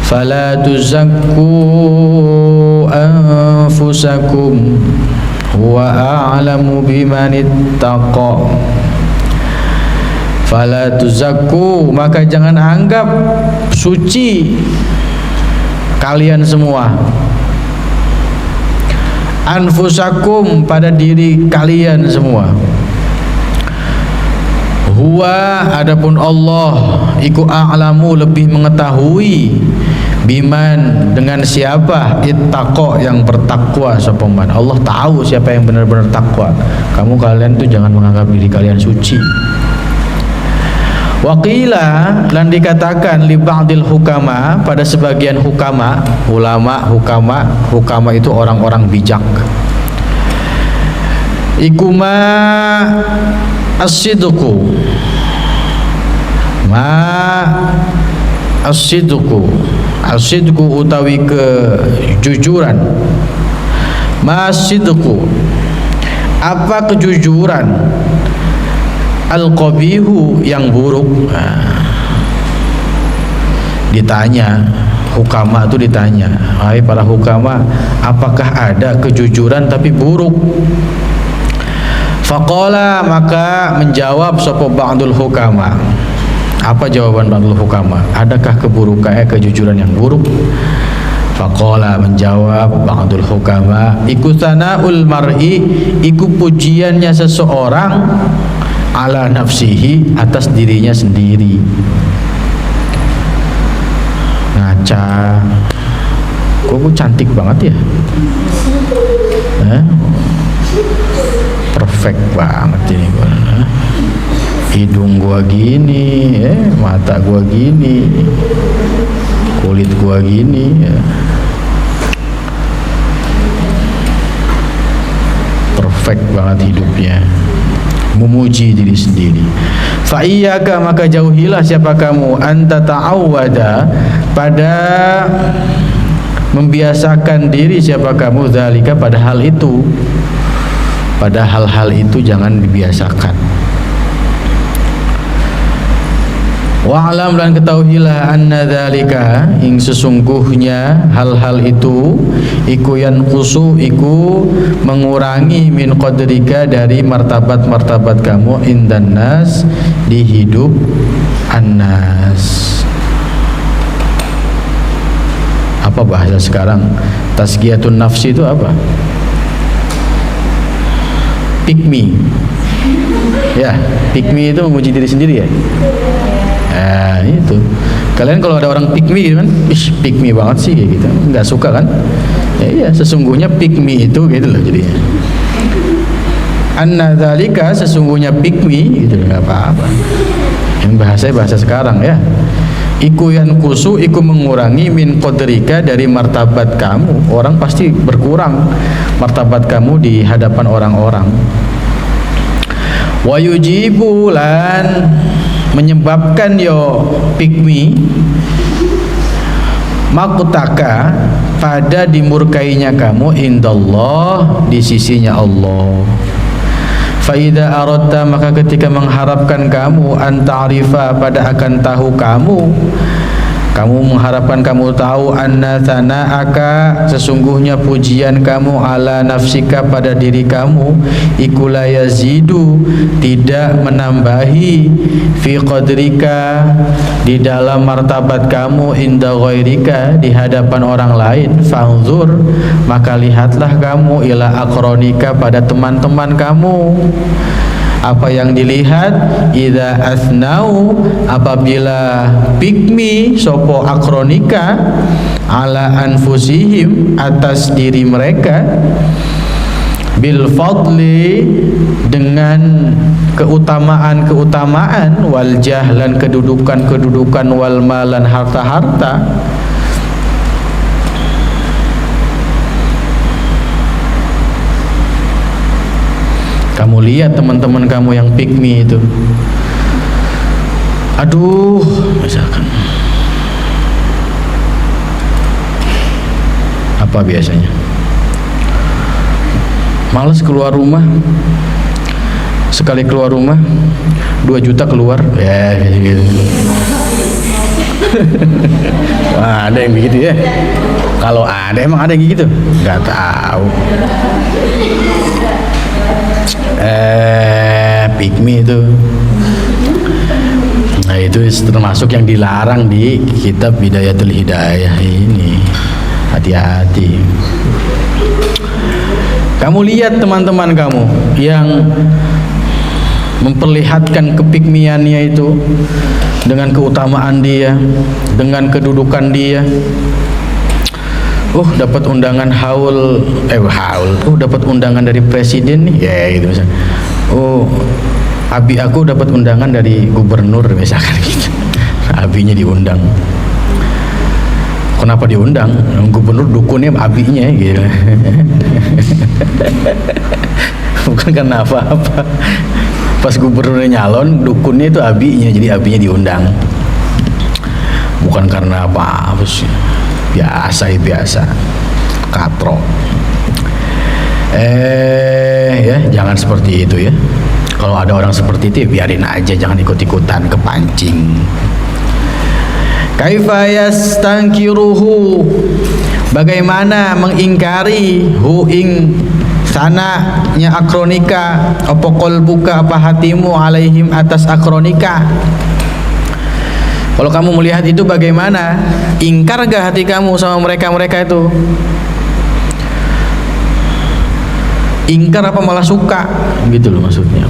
fala tuzakku anfusakum huwa a'lamu bimanittaqa. Fala tuzakku, maka jangan anggap suci kalian semua, anfusakum, pada diri kalian semua. Huwa, adapun Allah, iku a'lamu, lebih mengetahui, biman, dengan siapa, ittaqa, yang bertakwa sapa man. Allah tahu siapa yang benar-benar takwa. Kalian tuh jangan menganggap diri kalian suci. Waqila, dan dikatakan li ba'dil hukama, pada sebagian hukama, ulama, hukama itu orang-orang bijak. Ikuma as-sidqu, ma as-sidqu, as-sidqu utawi kejujuran, ma as-sidqu, apa kejujuran, al-qabihu, yang buruk. Ditanya hukama itu, ditanya, hai para hukama, apakah ada kejujuran tapi buruk? Faqala, maka menjawab sapa ba'dul hukama. Apa jawaban ba'dul hukama? Adakah kejujuran yang buruk? Faqala, menjawab ba'dul hukama, iku sana'ul mar'i, iku pujiannya seseorang, ala nafsihi, atas dirinya sendiri. Ngaca, kok cantik banget ya, perfect banget ini gua. Hidung gua gini, mata gua gini, kulit gua gini, perfect banget hidupnya. Memuji diri sendiri. Fa iyyaka, maka jauhilah siapa kamu, anta ta'awwada, pada membiasakan diri siapa kamu, zalika, pada hal itu, pada hal-hal itu jangan dibiasakan. Wa'lam, dan ketahuilah, anna dzalika, ing sesungguhnya hal-hal itu, iku yanqusu, iku mengurangi, min qadrika, dari martabat-martabat kamu, indan nas, di hidup annas. Apa bahasa sekarang? Tazkiyatun nafsi itu apa? Pick me. Ya, pick me itu memuji diri sendiri ya. Nah, itu. Kalian kalau ada orang pick me kan, pick me banget sih kayak gitu. Enggak suka kan? Ya iya, sesungguhnya pick me itu gitu loh jadinya. Anna dzalika, sesungguhnya pick me gitu, enggak apa-apa. Yang bahasa sekarang ya. Iku yankusu, iku mengurangi min qadrika, dari martabat kamu. Orang pasti berkurang martabat kamu di hadapan orang-orang. Wa yujibu, lan menyebabkan yo pikmi makutaka, pada dimurkainya kamu, indallah, di sisinya Allah. Faida aradta, maka ketika mengharapkan kamu, anta'rifa, pada akan tahu kamu mengharapkan kamu tahu, anna sana'aka, sesungguhnya pujian kamu, ala nafsika, pada diri kamu, iku la yazidu, tidak menambahi, fi qadrika, di dalam martabat kamu, inda ghairika, di hadapan orang lain. Fanzur, maka lihatlah kamu, ila aqronika, pada teman-teman kamu. Apa yang dilihat? Idza asnau, apabila pikmi sopo akronika, ala anfusihim, atas diri mereka, bil fadli, dengan keutamaan, wal jahlan, kedudukan, wal malan, harta-harta. Kamu lihat teman-teman kamu yang pick me itu, aduh, misalkan apa biasanya, males keluar rumah, sekali keluar rumah 2 juta keluar, ya gitu. Wah, ada yang begitu ya? Kalau ada, emang ada yang gitu? Nggak tahu. Pick me itu. Nah, itu termasuk yang dilarang di kitab Bidayatul Hidayah ini. Hati-hati. Kamu lihat teman-teman kamu yang memperlihatkan kepikmiannya itu, dengan keutamaan dia, dengan kedudukan dia. Dapat undangan haul, dapat undangan dari presiden nih, ya gitu misalnya. Abi aku dapat undangan dari gubernur, misalkan gitu. Abinya diundang. Kenapa diundang? Gubernur dukunnya abinya, gitu. Bukan karena apa-apa. Pas gubernurnya nyalon, dukunnya itu abinya, jadi abinya diundang. Bukan karena apa-apa sih. Biasa katro. Ya jangan seperti itu ya. Kalau ada orang seperti itu ya biarin aja, jangan ikut-ikutan kepancing. Kaifa yastankiruhu, bagaimana mengingkari hu ing sananya akronika, apa qalbuka, apa hatimu, alaihim, atas akronika. Kalau kamu melihat itu bagaimana? Ingkar gak hati kamu sama mereka itu? Ingkar apa malah suka? Gitu loh maksudnya.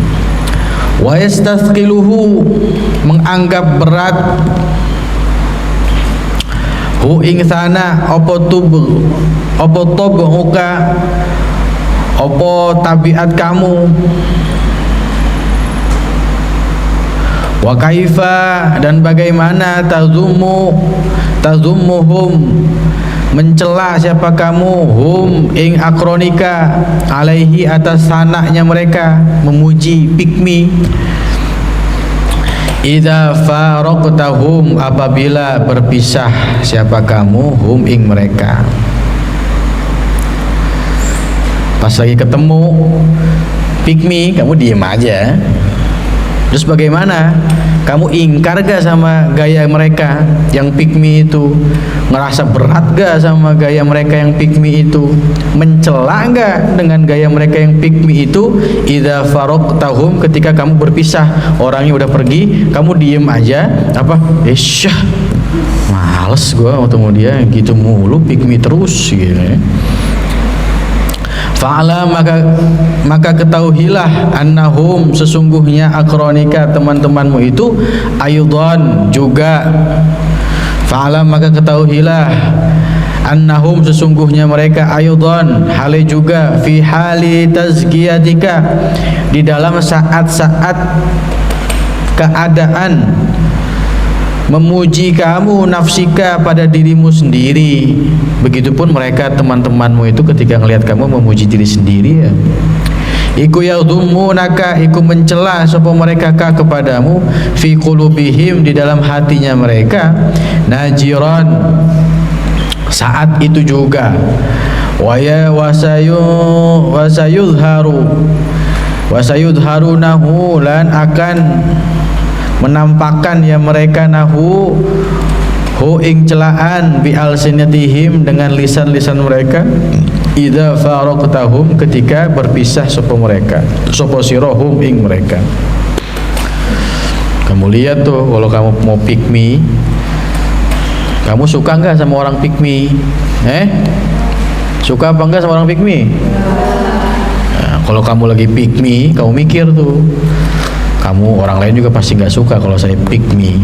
Wa yastathqiluhu, menganggap berat, hu ing sana, apa tubuka, apa tabiat kamu. Wa kaifa, dan bagaimana, tazummuhum, mencela siapa kamu, hum ing akronika, alaihi, atas sanaknya mereka, memuji pikmi. Idza faraqtahum, apabila berpisah siapa kamu, hum ing mereka. Pas lagi ketemu pikmi, kamu diem aja. Terus bagaimana? Kamu ingkar gak sama gaya mereka yang pick me itu? Ngerasa berat gak sama gaya mereka yang pick me itu? Mencela gak dengan gaya mereka yang pick me itu? Idza faraqtahum, ketika kamu berpisah, orangnya udah pergi, kamu diem aja, apa? Syah, males gua ketemu dia, gitu mulu, pick me terus gitu ya. Fa'ala, maka ketahuilah, annahum, sesungguhnya akronika, teman-temanmu itu, ayudhan, juga. Fa'ala, maka ketahuilah, annahum, sesungguhnya mereka, ayudhan, hale juga, fi hali tazkiyatika, di dalam saat-saat keadaan memuji kamu nafsika pada dirimu sendiri. Begitupun mereka teman-temanmu itu ketika melihat kamu memuji diri sendiri ya. Iku yadhummunaka, iku mencela sapa mereka ka kepadamu fi qulubihim, di dalam hatinya mereka, najiran, saat itu juga, wasayudharunahu, lan akan menampakkan ya mereka nahu hu ing celaan bi alsinatihim, dengan lisan-lisan mereka, idza faraqtahum, ketika berpisah sapa mereka, sapa sirahum ing mereka. Kamu lihat tuh, kalau kamu mau pick me, kamu suka enggak sama orang pick me? Suka apa enggak sama orang pick me? Nah, kalau kamu lagi pick me, kamu mikir tuh, kamu orang lain juga pasti nggak suka kalau saya pick me.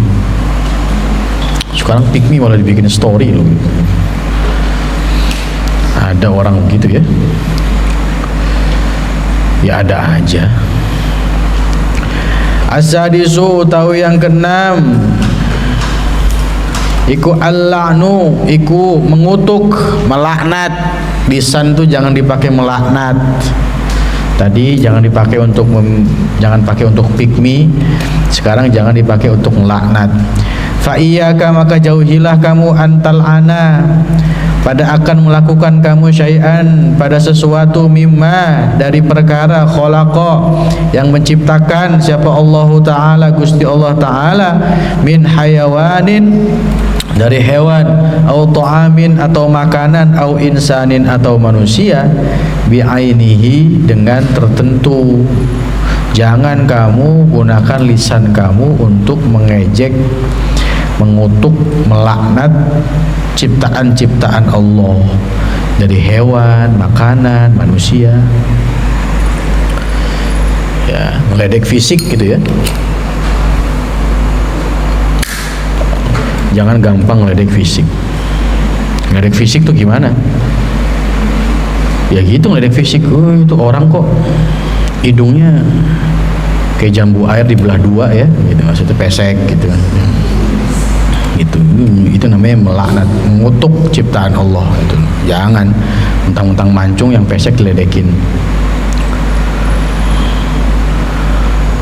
Sekarang pick me malah dibikin story loh. Ada orang begitu ya? Ya ada aja. As-sadisu, tahu yang keenam, iku al-la'nu, iku mengutuk, melaknat. Lisan tuh jangan dipakai melaknat. Tadi jangan dipakai untuk jangan pakai untuk pick me, sekarang jangan dipakai untuk melaknat. Fa iyyaka, maka jauhilah kamu antal ana, pada akan melakukan kamu syai'an, pada sesuatu, mimma, dari perkara, khalaqa, yang menciptakan siapa Allah Ta'ala, Gusti Allah Ta'ala, min hayawanin, dari hewan, au ta'amin, atau makanan, au insanin, atau manusia, bi'ainihi, dengan tertentu. Jangan kamu gunakan lisan kamu untuk mengejek, mengutuk, melaknat ciptaan-ciptaan Allah, dari hewan, makanan, manusia. Ya, meledek fisik gitu ya. Jangan gampang meledek fisik. Meledek fisik tuh gimana? Ya gitu, meledek fisik. Oh, itu orang kok hidungnya kayak jambu air dibelah dua ya, gitu, maksudnya pesek gitu kan. Itu namanya melaknat, mengutuk ciptaan Allah itu. Jangan mentang-mentang mancung yang pesek diledekin.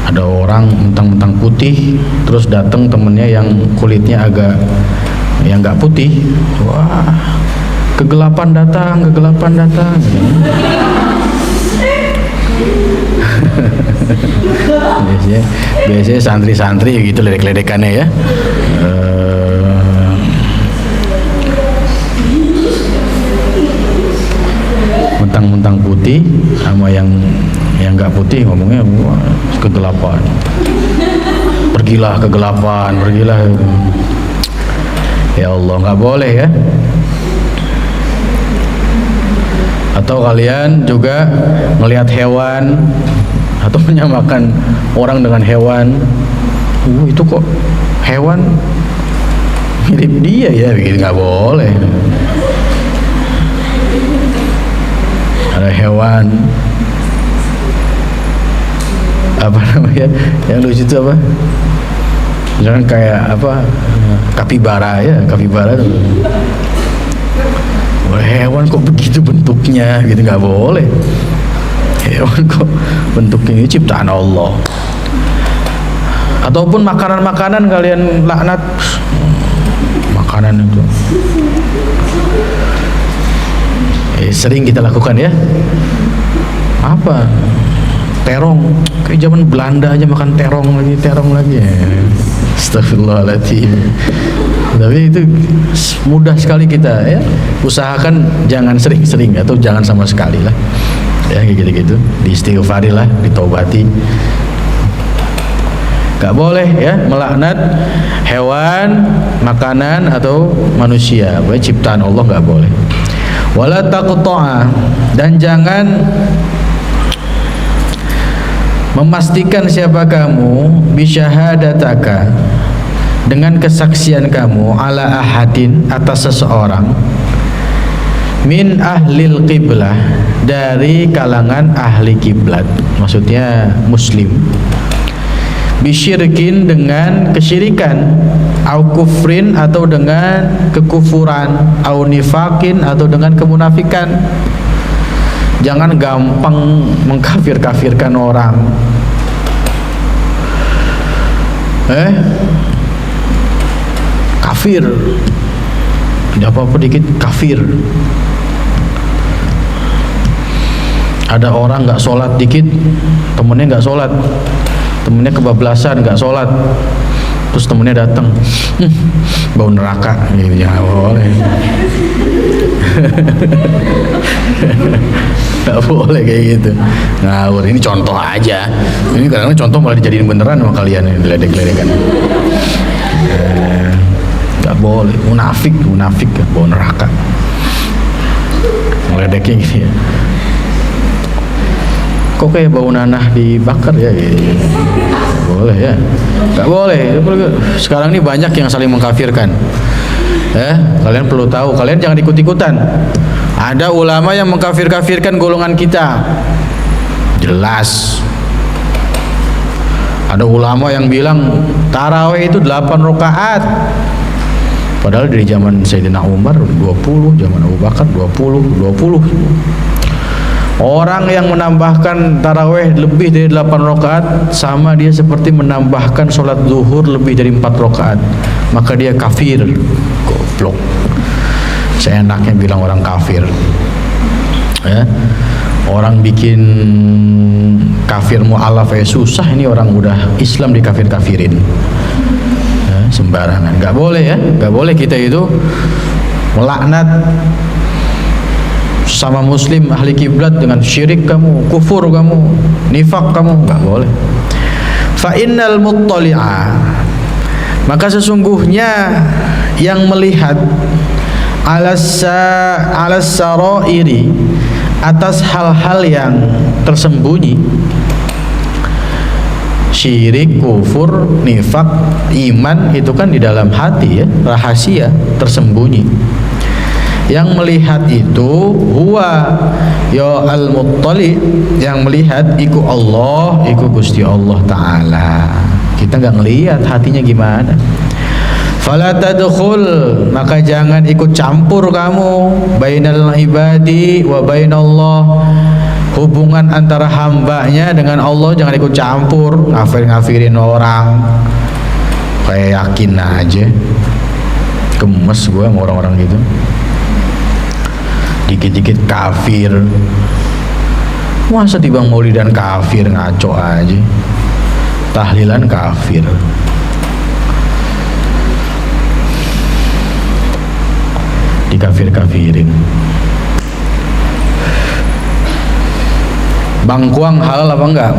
Ada orang mentang-mentang putih, terus datang temennya yang kulitnya agak, yang nggak putih, wah, kegelapan datang, kegelapan datang. biasanya santri-santri gitu ledek-ledekannya ya. Mentang-mentang putih sama yang nggak putih ngomongnya, wah, kegelapan. Pergilah kegelapan, pergilah. Ya Allah, nggak boleh ya. Atau kalian juga melihat hewan atau menyamakan orang dengan hewan. Itu kok hewan mirip dia ya, begitu nggak boleh. Ada hewan apa namanya yang lucu itu apa? Misalkan kayak apa, kapibara ya, kapibara tuh. Hewan kok begitu bentuknya, gitu nggak boleh. Hewan kok bentuknya ini ciptaan Allah. Ataupun makanan-makanan kalian laknat, makanan itu. Sering kita lakukan ya. Apa? Terong, kayak zaman Belanda aja makan terong lagi ya. Astagfirullahaladzim. Tapi itu mudah sekali kita ya. Usahakan jangan sering-sering atau jangan sama sekali lah. Ya kayak gitu-gitu, diistighfari lah, ditobati. Gak boleh ya melaknat hewan, makanan atau manusia. Pokoknya ciptaan Allah gak boleh. Wala taqta'a, dan jangan memastikan siapa kamu bisyahadataka, dengan kesaksian kamu, ala ahadin, atas seseorang, min ahlil qiblah, dari kalangan ahli kiblat, maksudnya muslim. bisyirkin dengan kesyirikan, au kufrin atau dengan kekufuran, au nifakin atau dengan kemunafikan. Jangan gampang mengkafir-kafirkan orang. Kafir, tidak apa-apa dikit kafir. Ada orang nggak sholat dikit, temennya nggak sholat, temennya kebablasan nggak sholat, terus temennya datang, bau neraka, ya boleh. Nggak boleh kayak gitu, ngawur. Ini contoh aja, ini kadang-kadang contoh malah dijadiin beneran sama kalian, diledek-ledekan. Nggak boleh, munafik bau neraka, meledeknya gitu ya. Kok kayak bau nanah dibakar ya gitu. Boleh ya, nggak boleh. Sekarang ini banyak yang saling mengkafirkan. Kalian perlu tahu, kalian jangan ikut-ikutan. Ada ulama yang mengkafir-kafirkan golongan kita, jelas. Ada ulama yang bilang tarawih itu 8 rakaat, padahal dari zaman Sayyidina Umar 20, zaman Abu Bakar 20. Orang yang menambahkan tarawih lebih dari 8 rakaat sama dia seperti menambahkan sholat zuhur lebih dari 4 rakaat, maka dia kafir. Goblok, seenaknya bilang orang kafir. Orang bikin kafir mu'alaf susah, ini orang udah Islam dikafir-kafirin. Sembarangan, nggak boleh ya, nggak boleh kita itu melaknat sama muslim ahli kiblat dengan syirik kamu, kufur kamu, nifak kamu, nggak boleh. Fa innal muttali'a, maka sesungguhnya yang melihat alas sarairi, atas hal-hal yang tersembunyi, syirik, kufur, nifak, iman, itu kan di dalam hati ya, rahasia, tersembunyi. Yang melihat itu huwa ya al-muttali, yang melihat iku Allah, iku Gusti Allah Ta'ala. Kita nggak ngelihat hatinya gimana. Fala tadkhul, maka jangan ikut campur kamu bainal ibadi wa bainallah, hubungan antara hambanya dengan Allah jangan ikut campur, ngafir-ngafirin orang. Kayak yakin aja, gemes gue sama orang-orang gitu, dikit-dikit kafir. Masa tiba maulidan kafir, ngaco aja. Tahlilan kafir. Dikafir-kafirin. Bangkuang halal apa enggak?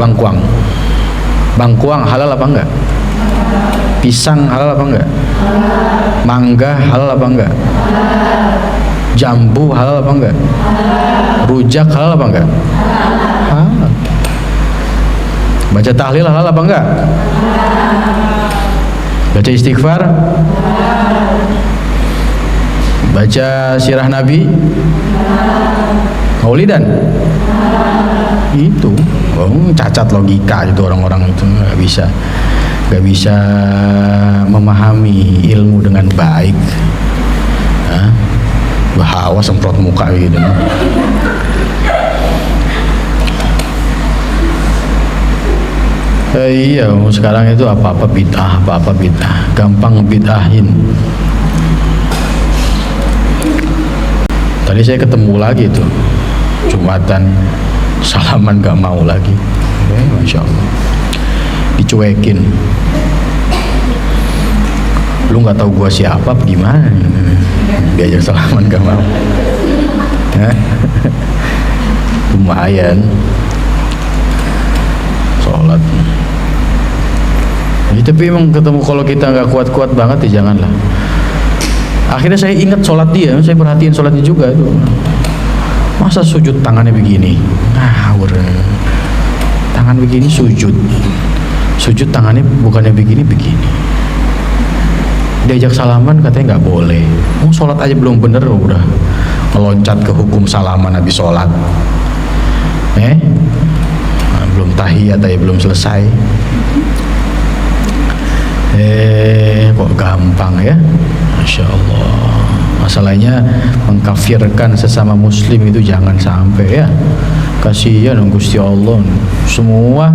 Bangkuang halal apa enggak? Pisang halal apa enggak? Mangga halal apa enggak? Jambu halal apa enggak? Rujak halal apa enggak? Halal. Baca tahlil halal apa enggak? Baca istighfar? Baca sirah Nabi? Maulidan? Itu cacat logika itu, orang-orang itu nggak bisa memahami ilmu dengan baik. Bahawa semprot muka gitu. Iya, sekarang itu apa-apa bid'ah, gampang bid'ahin. Tadi saya ketemu lagi tuh, Jumatan, salaman gak mau lagi. Masya Allah, dicuekin. Lu nggak tahu gua siapa, gimana? Diajak salaman gak mau. Lumayan sholat. Ya, tapi emang ketemu kalau kita nggak kuat-kuat banget ya janganlah. Akhirnya saya ingat sholat dia, saya perhatiin sholatnya juga itu. Masa sujud tangannya begini, ngawur. Tangan begini sujud tangannya bukannya begini. Diajak salaman katanya nggak boleh. Sholat aja belum bener udah meloncat ke hukum salaman habis sholat. Belum tahiyat aja belum selesai. Kok gampang ya, Masya Allah. Masalahnya mengkafirkan sesama muslim itu jangan sampai ya. Kasihan Gusti Allah. Semua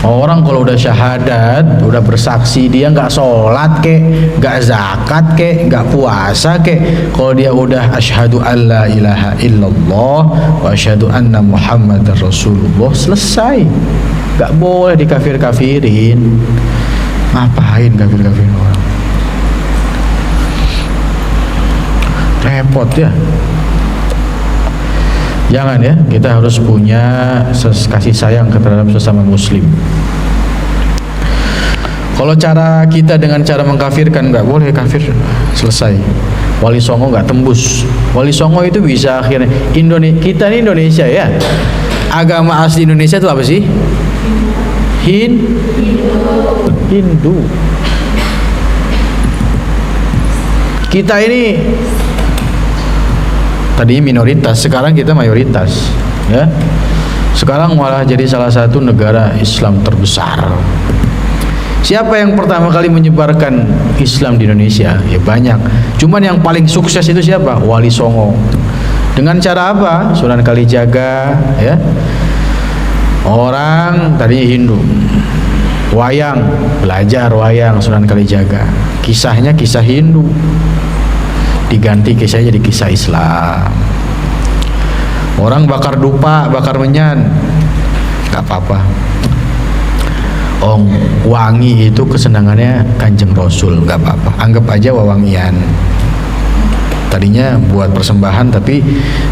orang kalau udah syahadat, udah bersaksi, dia nggak sholat kek, nggak zakat kek, nggak puasa kek, kalau dia udah asyhadu alla ilaha illallah wa asyhadu anna muhammadar rasulullah, selesai. Nggak boleh dikafir-kafirin. Ngapain kafir-kafirin orang? Repot ya. Jangan ya, kita harus punya kasih sayang terhadap sesama muslim. Kalau cara kita dengan cara mengkafirkan, nggak boleh kafir, selesai. Wali Songo nggak tembus. Wali Songo itu bisa akhirnya kita ini Indonesia ya. Agama asli Indonesia itu apa sih? Hindu. Kita ini tadinya minoritas, sekarang kita mayoritas ya. Sekarang malah jadi salah satu negara Islam terbesar. Siapa yang pertama kali menyebarkan Islam di Indonesia? Ya banyak. Cuman yang paling sukses itu siapa? Wali Songo. Dengan cara apa? Sunan Kalijaga ya. Orang tadinya Hindu. Wayang, belajar wayang Sunan Kalijaga. Kisahnya kisah Hindu. Diganti kisahnya jadi kisah Islam. Orang bakar dupa, bakar menyan, gak apa-apa. Wangi itu kesenangannya Kanjeng Rasul, gak apa-apa. Anggap aja wewangian. Tadinya buat persembahan, tapi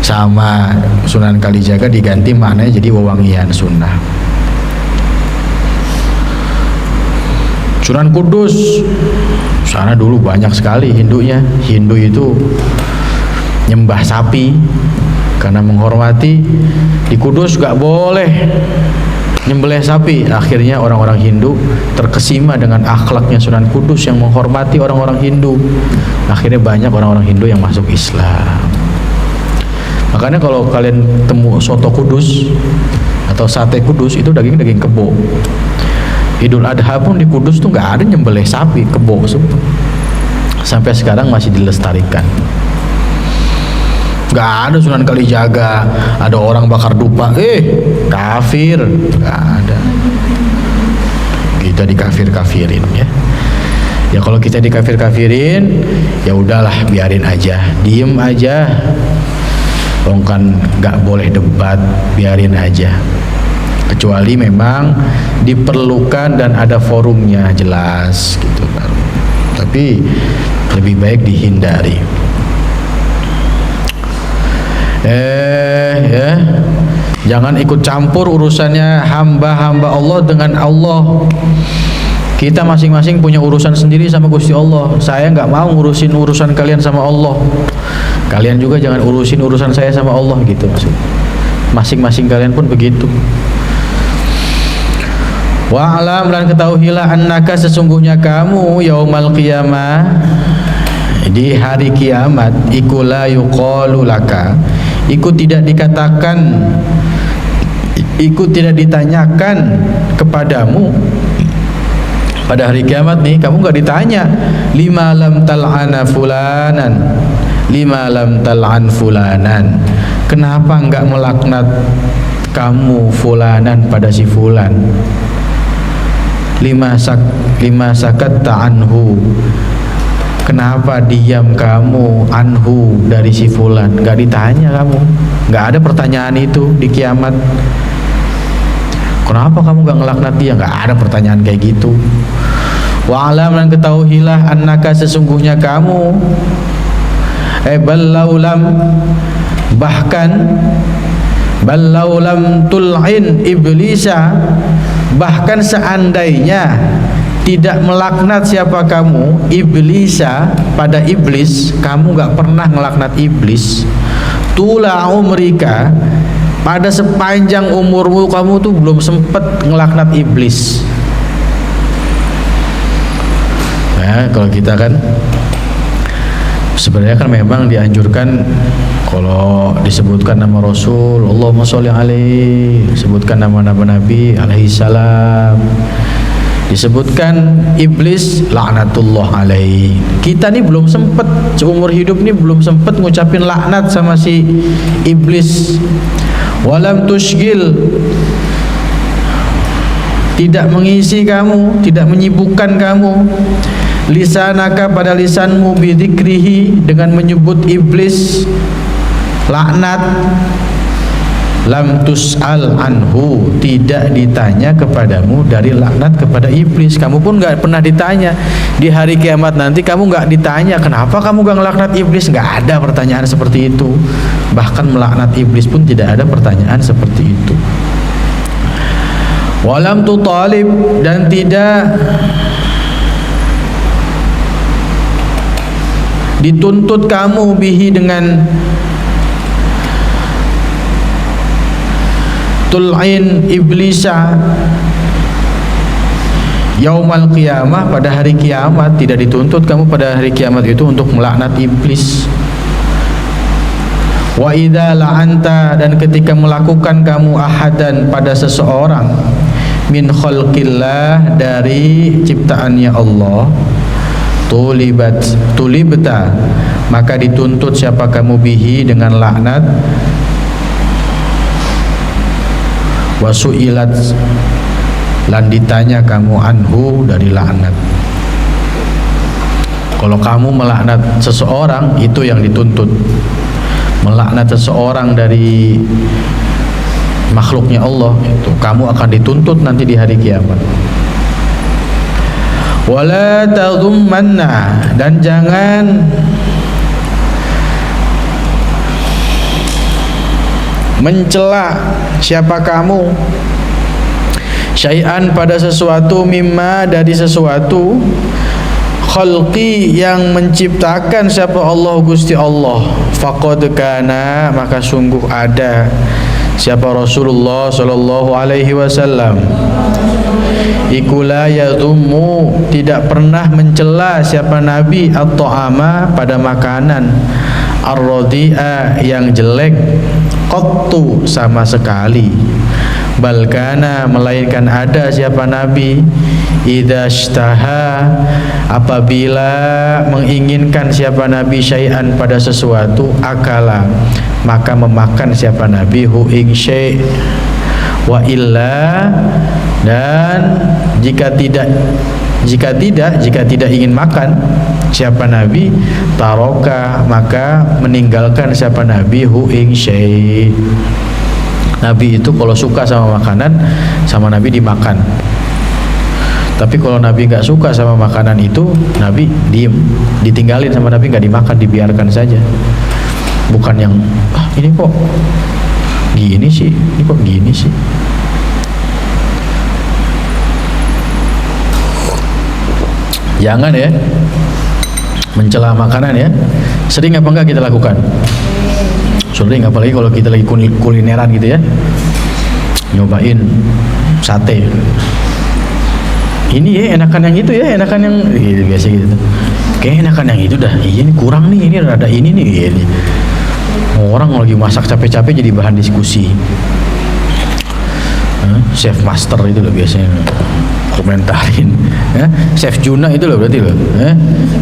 sama Sunan Kalijaga diganti maknanya jadi wewangian sunnah. Sunan Kudus, sana dulu banyak sekali Hindunya. Hindu itu nyembah sapi karena menghormati. Di Kudus gak boleh nyembelih sapi. Akhirnya orang-orang Hindu terkesima dengan akhlaknya Sunan Kudus yang menghormati orang-orang Hindu. Akhirnya banyak orang-orang Hindu yang masuk Islam. Makanya kalau kalian temu soto Kudus atau sate Kudus, itu daging-daging kebo. Idul Adha pun di Kudus tuh nggak ada nyembelih sapi, kebo semua. Sampai sekarang masih dilestarikan. Nggak ada Sunan Kalijaga, ada orang bakar dupa, kafir, nggak ada. Kita dikafir-kafirin ya. Ya kalau kita dikafir-kafirin, ya udahlah, biarin aja, diem aja. Kan nggak boleh debat, biarin aja. Kecuali memang diperlukan dan ada forumnya jelas gitu kan. Tapi lebih baik dihindari. Ya, jangan ikut campur urusannya hamba-hamba Allah dengan Allah. Kita masing-masing punya urusan sendiri sama Gusti Allah. Saya nggak mau ngurusin urusan kalian sama Allah. Kalian juga jangan urusin urusan saya sama Allah gitu maksud. Masing-masing kalian pun begitu. Wa'alam, dan ketahuilah annaka sesungguhnya kamu yaumal qiyamah, di hari kiamat, iku la yuqalu laka, iku tidak dikatakan, iku tidak ditanyakan kepadamu. Pada hari kiamat nih kamu gak ditanya lima lam tal'ana fulanan, lima lam tal'an fulanan, kenapa enggak melaknat kamu fulanan pada si fulan, lima sakatta anhu, kenapa diam kamu anhu dari si fulan. Gak ditanya kamu, gak ada pertanyaan itu di kiamat. Kenapa kamu gak ngelaknat dia? Gak ada pertanyaan kayak gitu. Wa'alam, dan ketahuilah annaka sesungguhnya kamu ballaulam, bahkan ballaulam tul'in iblisa, bahkan seandainya tidak melaknat siapa kamu iblisa, pada iblis, kamu gak pernah ngelaknat iblis, tula umrika, pada sepanjang umurmu kamu tuh belum sempet ngelaknat iblis. Nah, kalau kita kan sebenarnya kan memang dianjurkan kalau disebutkan nama Rasul, Allahumma sholli alaihi, sebutkan nama-nama Nabi alaihi salam, disebutkan iblis laknatullah alaih. Kita nih belum sempet seumur hidup nih belum sempet ngucapin laknat sama si iblis. Walam tushgil, tidak mengisi kamu, tidak menyibukkan kamu, lisanaka pada lisanmu, bidzikrihi, dengan menyebut iblis laknat. Lam tus'al anhu, tidak ditanya kepadamu dari laknat kepada iblis. Kamu pun gak pernah ditanya. Di hari kiamat nanti kamu gak ditanya kenapa kamu gak ngelaknat iblis. Gak ada pertanyaan seperti itu. Bahkan melaknat iblis pun tidak ada pertanyaan seperti itu. Walam tutalib, dan tidak dituntut kamu bihi dengan tul'in iblisa yaumal qiyamah, pada hari kiamat. Tidak dituntut kamu pada hari kiamat itu untuk melaknat iblis. Wa idza la'anta, dan ketika melakukan kamu ahadan pada seseorang min khalqillah, dari ciptaannya Allah, tulibta, maka dituntut siapa kamu bihi dengan laknat. Wasu'ilat, lan ditanya kamu anhu dari laknat. Kalau kamu melaknat seseorang, itu yang dituntut. Melaknat seseorang dari makhluknya Allah, itu kamu akan dituntut nanti di hari kiamat. Wala tadhummanna, dan jangan mencela siapa kamu syai'an pada sesuatu, mimma, dari sesuatu, khalqi, yang menciptakan siapa Allah, Gusti Allah. Faqad kana, maka sungguh ada siapa Rasulullah sallallahu alaihi wasallam, iku la yadhummu, tidak pernah mencela siapa Nabi at-ta'ama, pada makanan, ar-radi'a, yang jelek, qattu, sama sekali. Balkana, melainkan ada siapa Nabi, idza ishtaha, apabila menginginkan siapa Nabi syai'an, pada sesuatu, akala, maka memakan siapa Nabi hu ing syai'. Wa illa, dan jika tidak ingin makan siapa Nabi, taroka, maka meninggalkan siapa Nabi hu ing syai'. Nabi itu kalau suka sama makanan, sama Nabi dimakan. Tapi kalau Nabi nggak suka sama makanan itu, Nabi diem, ditinggalin sama Nabi, nggak dimakan, dibiarkan saja. Bukan yang ini kok gini sih, ini kok gini sih. Jangan ya mencela makanan ya. Sering apa enggak kita lakukan? Sering, apalagi kalau kita lagi kulineran gitu ya, nyobain sate. Ini ya enakan yang itu ya, enakan yang gitu, biasa gitu. Kayak enakan yang itu dah. Iya ini kurang nih, ini rada ini nih. Ini. Orang lagi masak capek-capek jadi bahan diskusi. Chef master itu loh biasanya komentarin. Chef Juna itu loh berarti loh.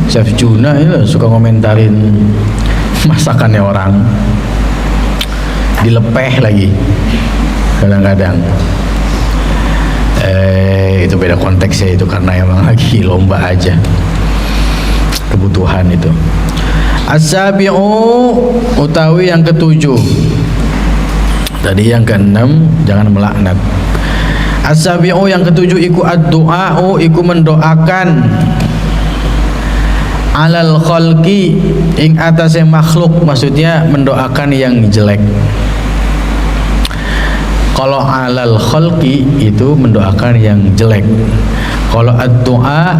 Chef Juna itu loh, suka komentarin masakannya orang. Dilepeh lagi kadang-kadang. Itu beda konteksnya itu, karena emang lagi lomba aja kebutuhan itu. As-sabi'u, utawi yang ketujuh. Tadi yang keenam jangan melaknat. As-sabi'u, yang ketujuh, iku ad-du'a'u, iku mendoakan, alal khalqi, ing atase makhluk, maksudnya mendoakan yang jelek. Kalau alal khalqi itu mendoakan yang jelek. Kalau ad-du'a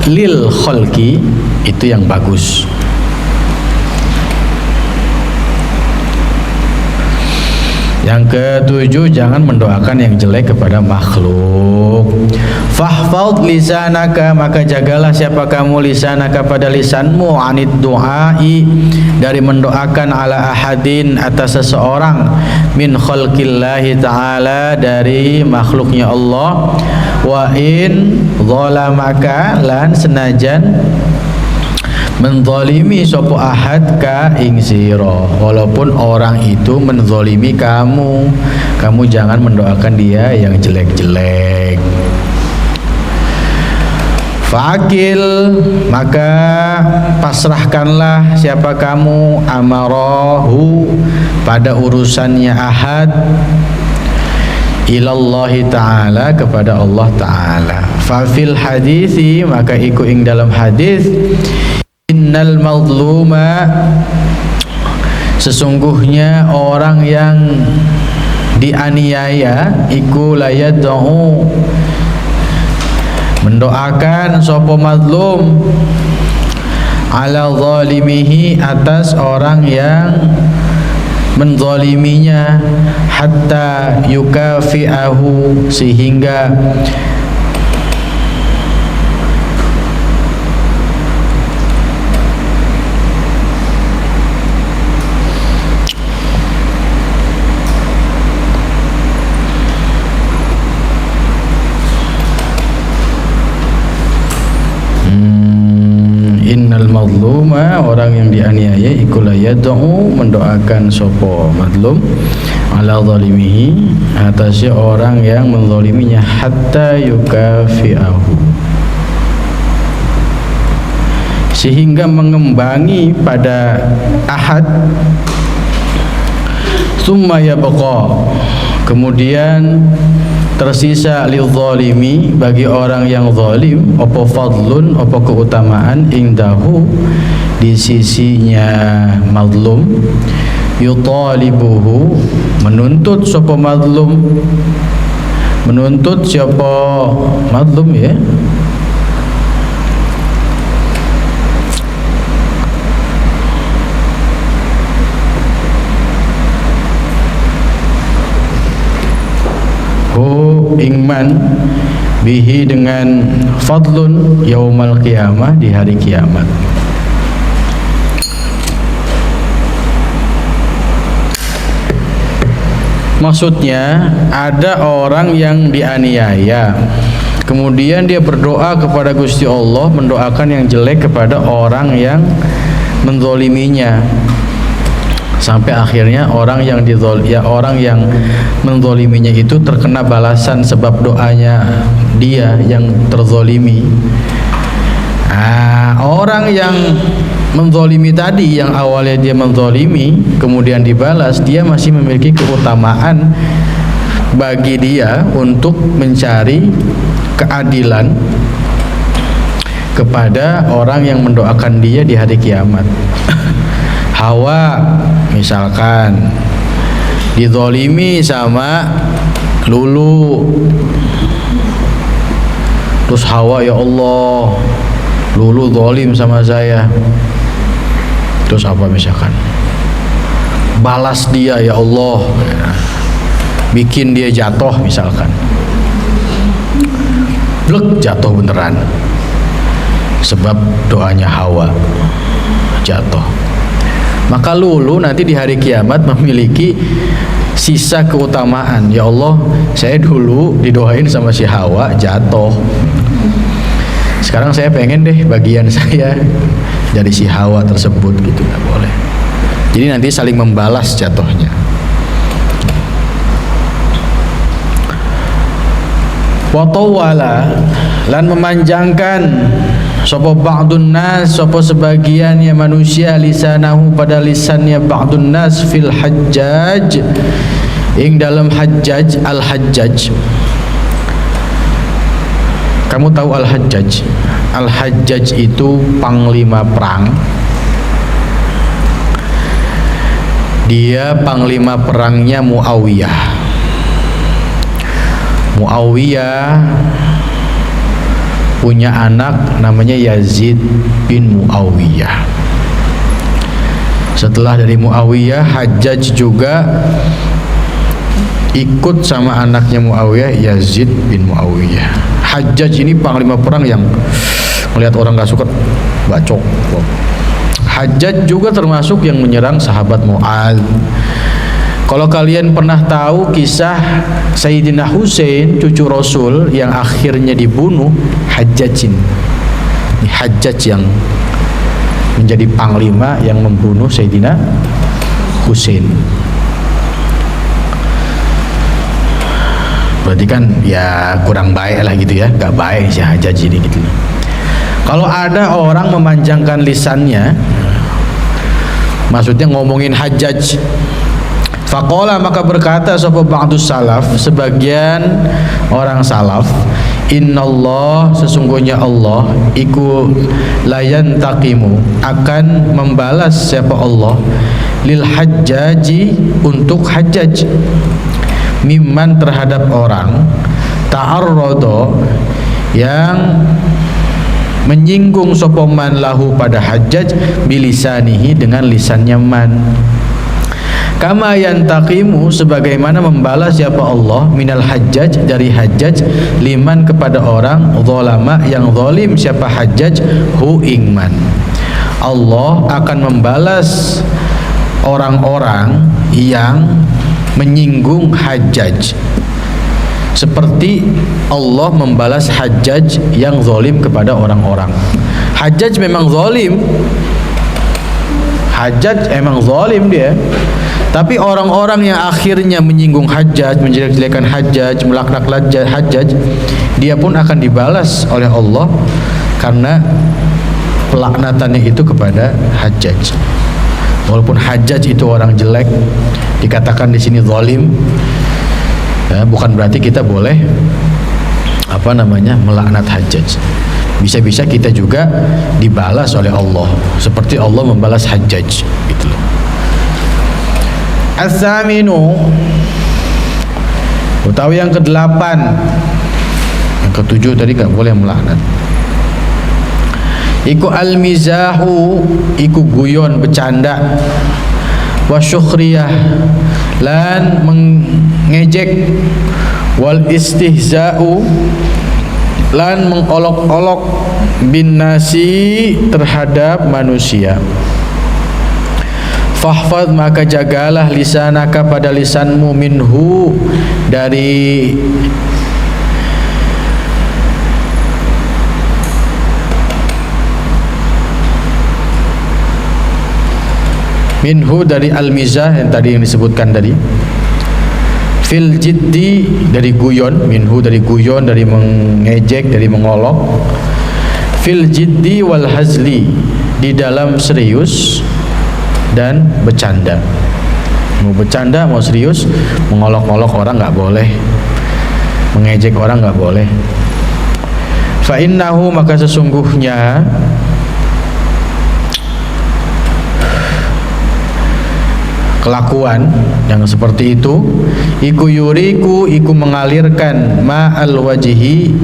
lil khalqi itu yang bagus. Yang ketujuh, jangan mendoakan yang jelek kepada makhluk. Fahfadz lisanaka, maka jagalah siapa kamu lisanaka pada lisanmu, anid du'ai, dari mendoakan ala ahadin, atas seseorang, min khalqillahi ta'ala, dari makhluknya Allah. Wa in zalamaka, lan senajan menzalimi sopo ahad ka ing sira, walaupun orang itu menzalimi kamu, kamu jangan mendoakan dia yang jelek-jelek. Fakil, maka pasrahkanlah siapa kamu amarahu, pada urusannya ahad, ilallahi ta'ala, kepada Allah ta'ala. Fafil hadisi, maka iku ing dalam hadis, innal mazluma, sesungguhnya orang yang dianiaya, iku layad'u, mendoakan sapa mazlum, ala zalimihi, atas orang yang menzaliminya, hatta yukafi'ahu, sehingga innal mazluma, orang yang dianiaya, iku la yad'u, mendoakan sopo mazlum, ala zalimihi, atasnya orang yang menzaliminya, hatta yukafi'ahu, sehingga mengembangi pada ahad. Summa yabqa, kemudian tersisa lidzalimi, bagi orang yang zalim, apa fadlun, apa keutamaan, indahu, di sisinya mazlum, yutalibuhu, menuntut sapa mazlum, menuntut siapa mazlum, ya, ingman bihi, dengan fadlun, yaumal qiyamah, di hari kiamat. Maksudnya, ada orang yang dianiaya, kemudian dia berdoa kepada Gusti Allah, mendoakan yang jelek kepada orang yang menzaliminya, sampai akhirnya orang yang menzaliminya itu terkena balasan sebab doanya dia yang terzalimi. Orang yang menzalimi tadi, yang awalnya dia menzalimi kemudian dibalas, dia masih memiliki keutamaan bagi dia untuk mencari keadilan kepada orang yang mendoakan dia di hari kiamat. Hawa misalkan dizalimi sama Lulu, terus Hawa, ya Allah, Lulu zalim sama saya, terus apa misalkan, balas dia ya Allah, bikin dia jatuh misalkan, blek, jatuh beneran sebab doanya Hawa, jatuh. Maka Lulu nanti di hari kiamat memiliki sisa keutamaan. Ya Allah, saya dulu didoain sama si Hawa, jatuh. Sekarang saya pengen deh bagian saya dari si Hawa tersebut, gitu. Nggak boleh. Jadi nanti saling membalas jatuhnya. Wa tawwala, lan memanjangkan sapa ba'dun nas, sapa sebagiannya manusia, lisanahu, pada lisannya ba'dun nas, fil hajjaj, ing dalam Hajjaj. Al-Hajjaj, kamu tahu Al-Hajjaj? Al-Hajjaj itu panglima perang. Dia panglima perangnya Muawiyah. Muawiyah punya anak namanya Yazid bin Muawiyah. Setelah dari Muawiyah, Hajjaj juga ikut sama anaknya Muawiyah, Yazid bin Muawiyah. Hajjaj ini panglima perang yang melihat orang gak suka bacok. Hajjaj juga termasuk yang menyerang sahabat Mu'adz. Kalau kalian pernah tahu kisah Sayyidina Husain, cucu Rasul yang akhirnya dibunuh, Hajjaj ini. Hajjaj yang menjadi panglima yang membunuh Sayyidina Husain. Berarti kan ya kurang baik lah gitu ya, gak baik si Hajjaj ini gitu. Kalau ada orang memanjangkan lisannya, maksudnya ngomongin Hajjaj, faqala maka berkata sapa ba'dus salaf, sebagian orang salaf, innallah sesungguhnya Allah iku layan taqimu akan membalas siapa Allah lil hajjaji untuk Hajjaj mimman terhadap orang ta'arrada yang menyinggung sapa man lahu pada Hajjaj bilisanihi dengan lisannya man, kama yantaqimu sebagaimana membalas siapa Allah minal Hajjaj dari Hajjaj liman kepada orang zalama yang zalim siapa Hajjaj hu ingman. Allah akan membalas orang-orang yang menyinggung Hajjaj seperti Allah membalas Hajjaj yang zalim kepada orang-orang. Hajjaj memang zalim, Hajjaj emang zalim dia, tapi orang-orang yang akhirnya menyinggung Hajjaj, menjelek-jelekan Hajjaj, melaknat Hajjaj, dia pun akan dibalas oleh Allah karena pelaknatannya itu kepada Hajjaj. Walaupun Hajjaj itu orang jelek, dikatakan di sini zalim, ya, bukan berarti kita boleh melaknat Hajjaj. Bisa-bisa kita juga dibalas oleh Allah seperti Allah membalas Hajjaj gitu loh. As-saminu utawi yang ke-8, yang ke-7 tadi gak boleh melaknat. Iku al-mizahu, iku guyon bercanda, wa syukhriyah lan mengejek, wal istihza'u lan mengolok-olok bin nasi terhadap manusia. Fahfad maka jagalah lisanaka pada lisanmu minhu dari al-mizah yang tadi yang disebutkan tadi. Fil jiddi dari guyon, minhu dari guyon, dari mengejek, dari mengolok. Fil jiddi wal hazli di dalam serius dan bercanda. Mau bercanda mau serius, mengolok-olok orang nggak boleh, mengejek orang nggak boleh. Fa innahu maka sesungguhnya kelakuan yang seperti itu iku yuriku iku mengalirkan ma'al wajhi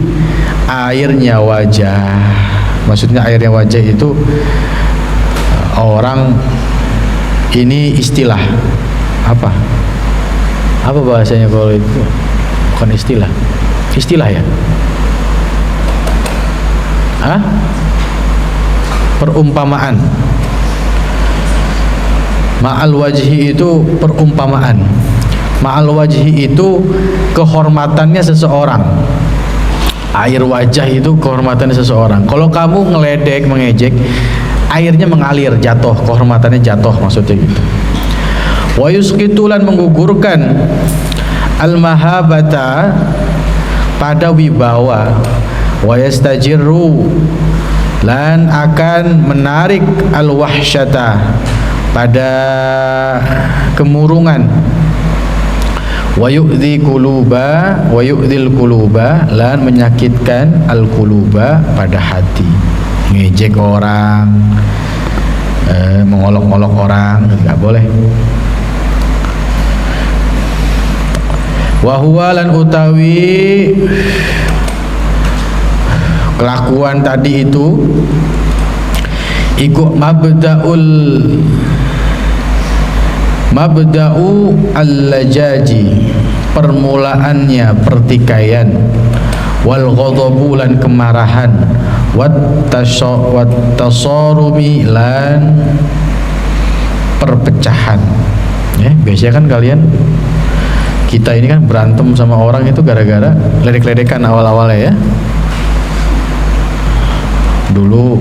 airnya wajah. Maksudnya airnya wajah itu orang ini istilah apa bahasanya kalau itu bukan istilah ya, perumpamaan. Ma'al wajhi itu perumpamaan. Ma'al wajhi itu kehormatannya seseorang. Air wajah itu kehormatannya seseorang. Kalau kamu ngeledek, mengejek, airnya mengalir, jatuh, kehormatannya jatuh maksudnya gitu. Wa yusqitulan menggugurkan al-mahabata pada wibawa, wa yastajirru lan akan menarik al-wahsyata pada kemurungan, wa yu'dhil quluba lan menyakitkan al quluba pada hati, ngejek orang, mengolok-olok orang enggak boleh. Wa huwa lan utawi kelakuan tadi itu iku Mabda'u al-lajaji, permulaannya pertikaian, wal ghadabu lan kemarahan, wat tasarumi lan perpecahan. Ya, biasanya kan kalian, kita ini kan berantem sama orang itu gara-gara ledek-ledekan awal-awalnya ya. Dulu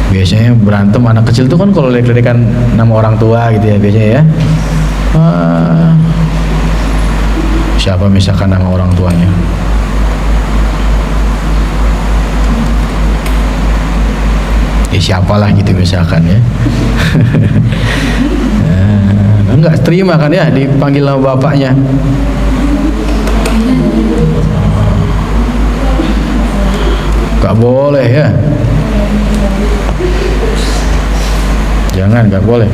biasanya berantem anak kecil tuh kan kalau ledek-ledekan nama orang tua gitu ya biasanya ya. Siapa misalkan nama orang tuanya? Siapalah gitu misalkan ya. Enggak terima kan ya dipanggil nama bapaknya. Enggak boleh ya. Jangan, enggak boleh.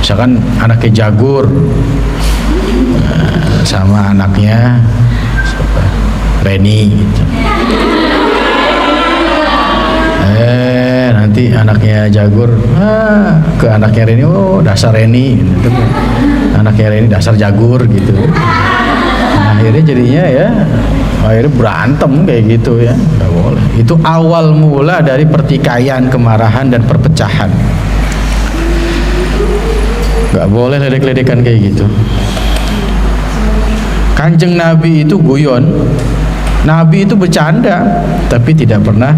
Misalkan anaknya Jagur sama anaknya siapa? Reni gitu. Nanti anaknya Jagur ke anaknya Reni, oh dasar Reni gitu. Anaknya Reni dasar Jagur gitu. Nah, akhirnya jadinya ya akhirnya berantem kayak gitu ya. Nggak boleh. Itu awal mula dari pertikaian, kemarahan dan perpecahan. Nggak boleh ledek-ledekan kayak gitu. Kanjeng Nabi itu guyon, Nabi itu bercanda, tapi tidak pernah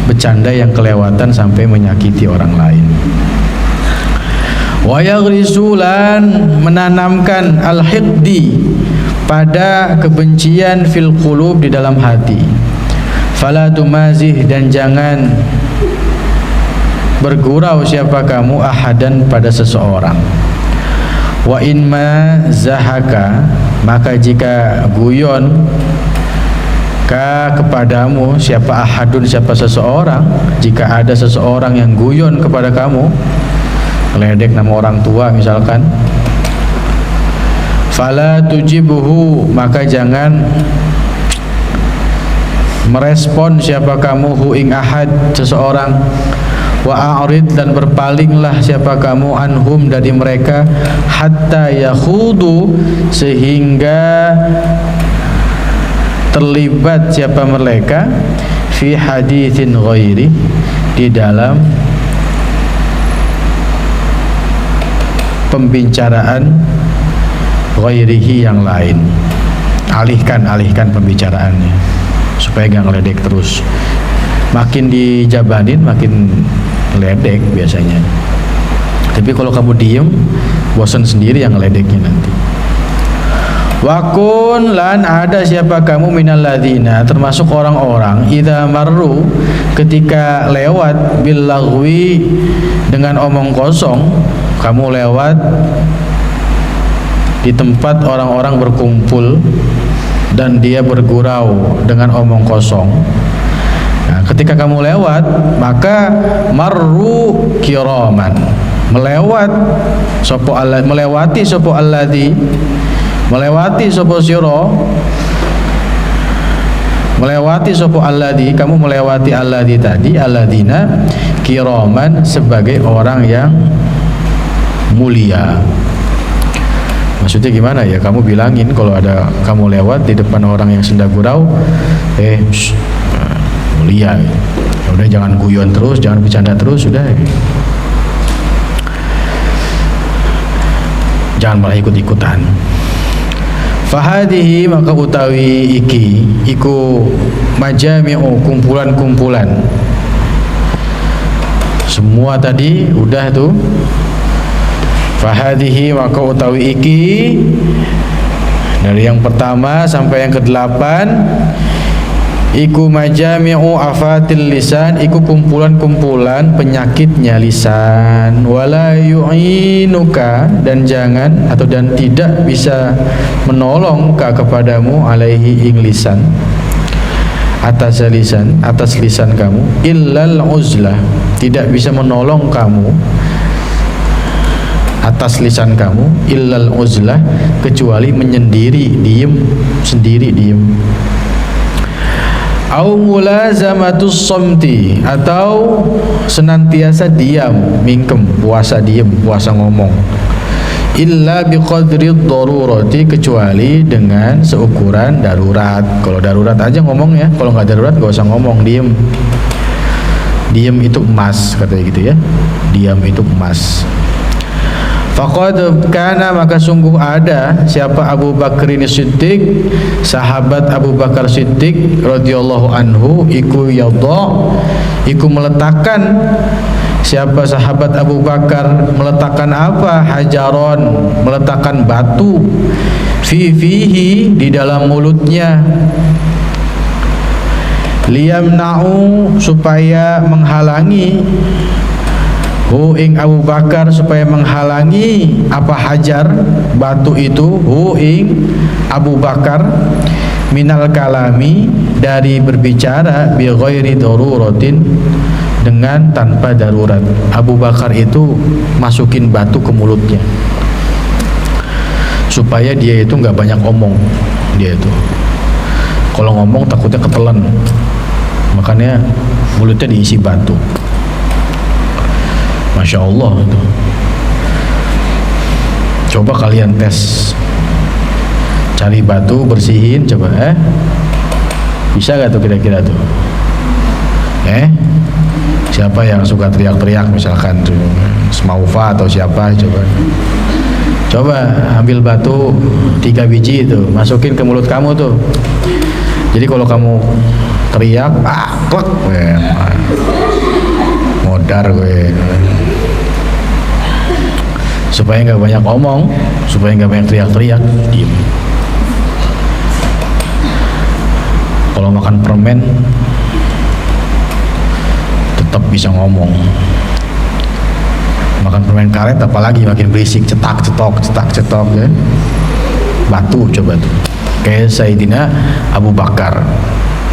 bercanda yang kelewatan sampai menyakiti orang lain. Wa yaghrizulan, menanamkan al-hiqdi, pada kebencian fil qulub, di dalam hati. Fala tumazih, dan jangan bergurau siapa kamu ahadan, pada seseorang. Wa in ma zahaka, maka jika guyon kepadamu siapa ahadun, siapa seseorang, jika ada seseorang yang guyon kepada kamu, ledek nama orang tua misalkan, fala tujibuhu, maka jangan merespon siapa kamu hu ing ahad, seseorang. Wa a'rid, dan berpalinglah siapa kamu anhum, dari mereka, hatta yakhudu, sehingga terlibat siapa mereka, fi haditsin ghairi, di dalam pembicaraan ghairihi, yang lain. Alihkan pembicaraannya supaya gak ngeledek terus. Makin dijabanin makin ngeledek biasanya. Tapi kalau kamu diem, bosan sendiri yang ngeledeknya nanti. Wakun, lan ada siapa kamu minal ladzina, termasuk orang-orang, idza marru, ketika lewat, bil lagwi, dengan omong kosong. Kamu lewat di tempat orang-orang berkumpul dan dia bergurau dengan omong kosong. Nah, ketika kamu lewat, maka marru kiraman, melewati sopo alladzi, melewati sopo siro, melewati sopo alladzi, kamu melewati alladzi tadi, alladzina kiraman, sebagai orang yang mulia. Maksudnya gimana ya? Kamu bilangin kalau ada kamu lewat di depan orang yang sedang gurau, mulia. Ya udah, jangan guyon terus, jangan bercanda terus, sudah. Jangan malah ikut-ikutan. Fahadihi, maka utawi iki, iku majami'u, kumpulan-kumpulan. Semua tadi udah tuh. Fahadihi, maka utawi iki, dari yang pertama sampai yang ke-8, iku majami'u afatil lisan, iku kumpulan-kumpulan penyakitnya lisan. Wala yu'inuka, dan jangan atau dan tidak bisa menolong kepadamu, alaihi ing lisan, atas lisan kamu, illal uzlah, tidak bisa menolong kamu atas lisan kamu, illal uzlah, kecuali menyendiri, diem. au mulazamatus somti, atau senantiasa diam, mingkem, puasa diem, puasa ngomong. Illa biqadri darurati, kecuali dengan seukuran darurat. Kalau darurat aja ngomong ya, kalau nggak darurat nggak usah ngomong, diem. Diem itu emas, katanya gitu ya. Diam itu emas. Faqad kana, maka sungguh ada siapa Abu Bakrin Siddiq, sahabat Abu Bakar Siddiq radhiyallahu anhu, iku meletakkan, siapa sahabat Abu Bakar meletakkan apa? Hajaron, meletakkan batu, fihi, di dalam mulutnya, liyamna'u, supaya menghalangi, hu ing Abu Bakar, supaya menghalangi apa? Hajar, batu itu, hu ing Abu Bakar, minal kalami, dari berbicara, bi ghairi daruratin, dengan tanpa darurat. Abu Bakar itu masukin batu ke mulutnya supaya dia itu nggak banyak omong. Dia itu kalau ngomong takutnya ketelan, makanya mulutnya diisi batu. Masya Allah itu. Coba kalian tes, cari batu, bersihin, coba bisa gak tuh kira-kira tuh? Siapa yang suka teriak-teriak misalkan tuh, Smaufa atau siapa, coba ambil batu 3 biji itu, masukin ke mulut kamu tuh. Jadi kalau kamu teriak, klek, modar gue. Supaya nggak banyak omong, supaya nggak banyak teriak-teriak, diem. Kalau makan permen tetap bisa ngomong. Makan permen karet apalagi makin berisik, cetak cetok ya. Batu coba tuh. Kayak Sayyidina Abu Bakar.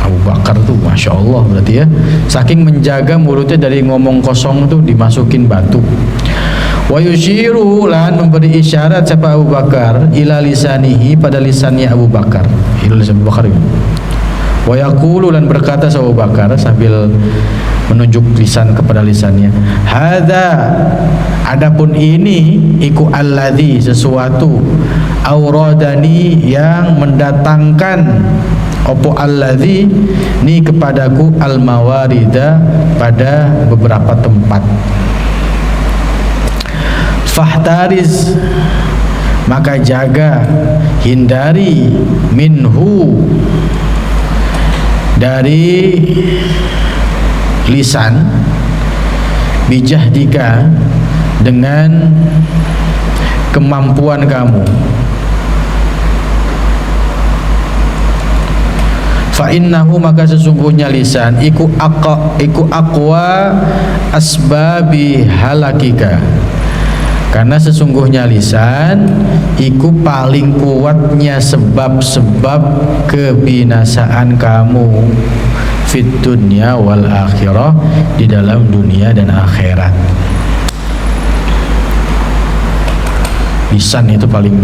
Abu Bakar tuh Masya Allah berarti ya, saking menjaga mulutnya dari ngomong kosong tuh dimasukin batu. Wa yushiru, lan memberi isyarat siapa Abu Bakar, ila lisanihi, pada lisannya Abu Bakar, ila lisan Abu Bakar. Wa yaqulu, lan berkata Abu Bakar sambil menunjuk lisan kepada lisannya, hadza, adapun ini, iku alladzi, sesuatu, auradani, yang mendatangkan, opo alladzi, ni kepadaku, al-mawarida, pada beberapa tempat. Fahtariz, maka jaga, hindari, minhu, dari lisan, bijahdika, dengan kemampuan kamu. Fa innahu, maka sesungguhnya lisan iku aqwa asbabi halakika, karena sesungguhnya lisan iku paling kuatnya sebab-sebab kebinasaan kamu, fit dunya wal akhirah, di dalam dunia dan akhirat. Lisan itu paling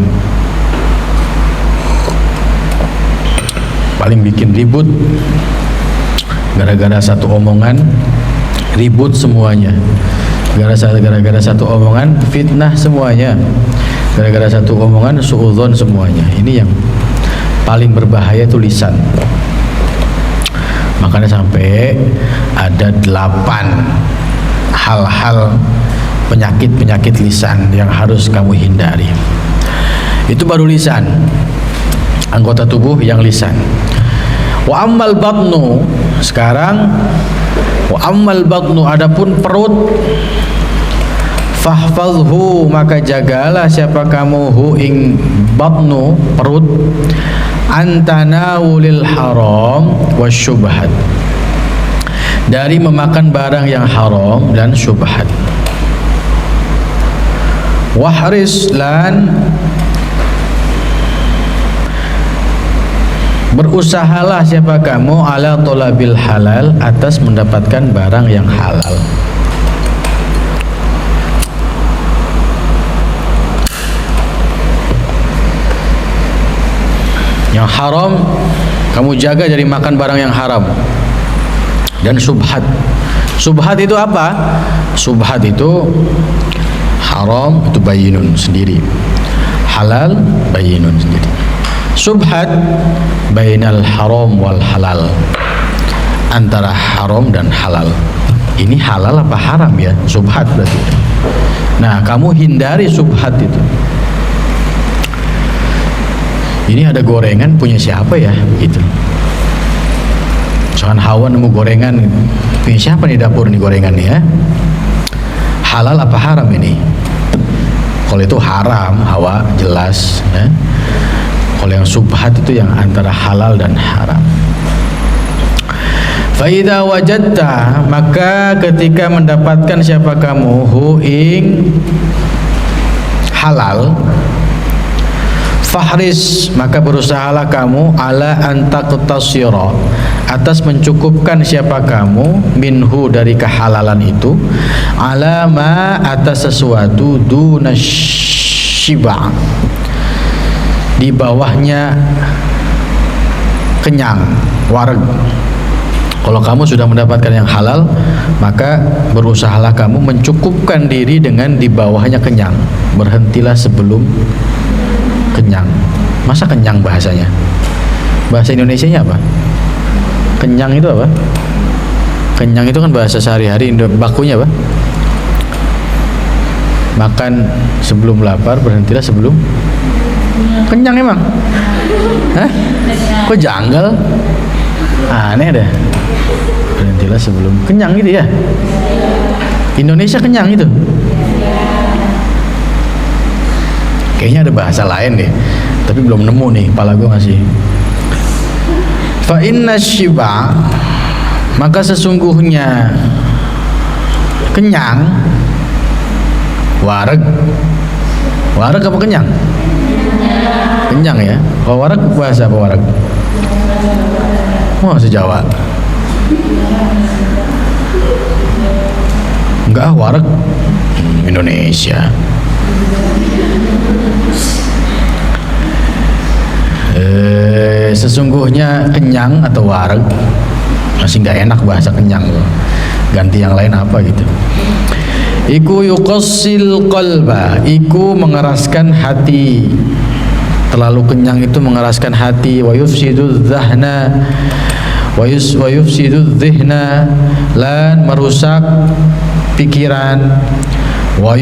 bikin ribut. Gara-gara satu omongan ribut semuanya. Gara-gara satu omongan fitnah semuanya. Gara-gara satu omongan suudzon semuanya. Ini yang paling berbahaya itu lisan. Makanya sampai ada 8 hal-hal penyakit-penyakit lisan yang harus kamu hindari. Itu baru lisan, anggota tubuh yang lisan. Wa ammal batnu, sekarang wa ammal batnu, adapun perut, fahfazhu, maka jagalah siapa kamu, hu ing batnu, perut, antanawulil haram wasyubhat, dari memakan barang yang haram dan syubhat. Wahris, lan berusahalah siapa kamu, ala tolabil halal, atas mendapatkan barang yang halal. Yang haram Kamu jaga dari makan barang yang haram. Dan subhat. Subhat itu apa? Subhat itu haram itu bayinun sendiri. Halal bayinun sendiri. Subhat bainal haram wal halal. Antara haram dan halal. Ini halal apa haram ya? Subhat berarti. Nah, kamu hindari subhat itu. Ini ada gorengan punya siapa ya? Gitu. Misalkan Hawa nemu gorengan, punya siapa nih dapur nih gorengan nih ya? Halal apa haram ini? Kalau itu haram, Hawa jelas ya. Kalau yang subhat itu yang antara halal dan haram. Faida wajadta, maka ketika mendapatkan siapa kamu hu ing halal, fahris, maka berusahalah kamu ala antaqtasira, atas mencukupkan siapa kamu minhu dari kehalalan itu, ala ma, atas sesuatu dunasyiba, di bawahnya kenyang, wareg. Kalau kamu sudah mendapatkan yang halal, maka berusahalah kamu mencukupkan diri dengan di bawahnya kenyang. Berhentilah sebelum kenyang. Masa kenyang bahasanya? Bahasa Indonesianya apa? Kenyang itu apa? Kenyang itu kan bahasa sehari-hari, bakunya apa? Makan sebelum lapar, berhentilah sebelum kenyang emang? Hah? Kok janggal? Aneh dah. Berhentilah sebelum kenyang gitu ya. Indonesia kenyang itu. Kayaknya ada bahasa lain deh, tapi belum nemu nih, kepala gue masih. Fa inna syiba, maka sesungguhnya kenyang, wareg. Wareg apa kenyang? Kenyang ya. Kalau wareg bahasa apa wareg? Wah, sejawa. Enggak, wareg Indonesia. Sesungguhnya kenyang atau wareg, masih nggak enak bahasa kenyang loh. Ganti yang lain apa gitu. Iku yuqassil qalba, iku mengeraskan hati. Terlalu kenyang itu mengeraskan hati. Wa yufsidu dhahna, wa yufsidu dhihna, lan merusak pikiran. Wa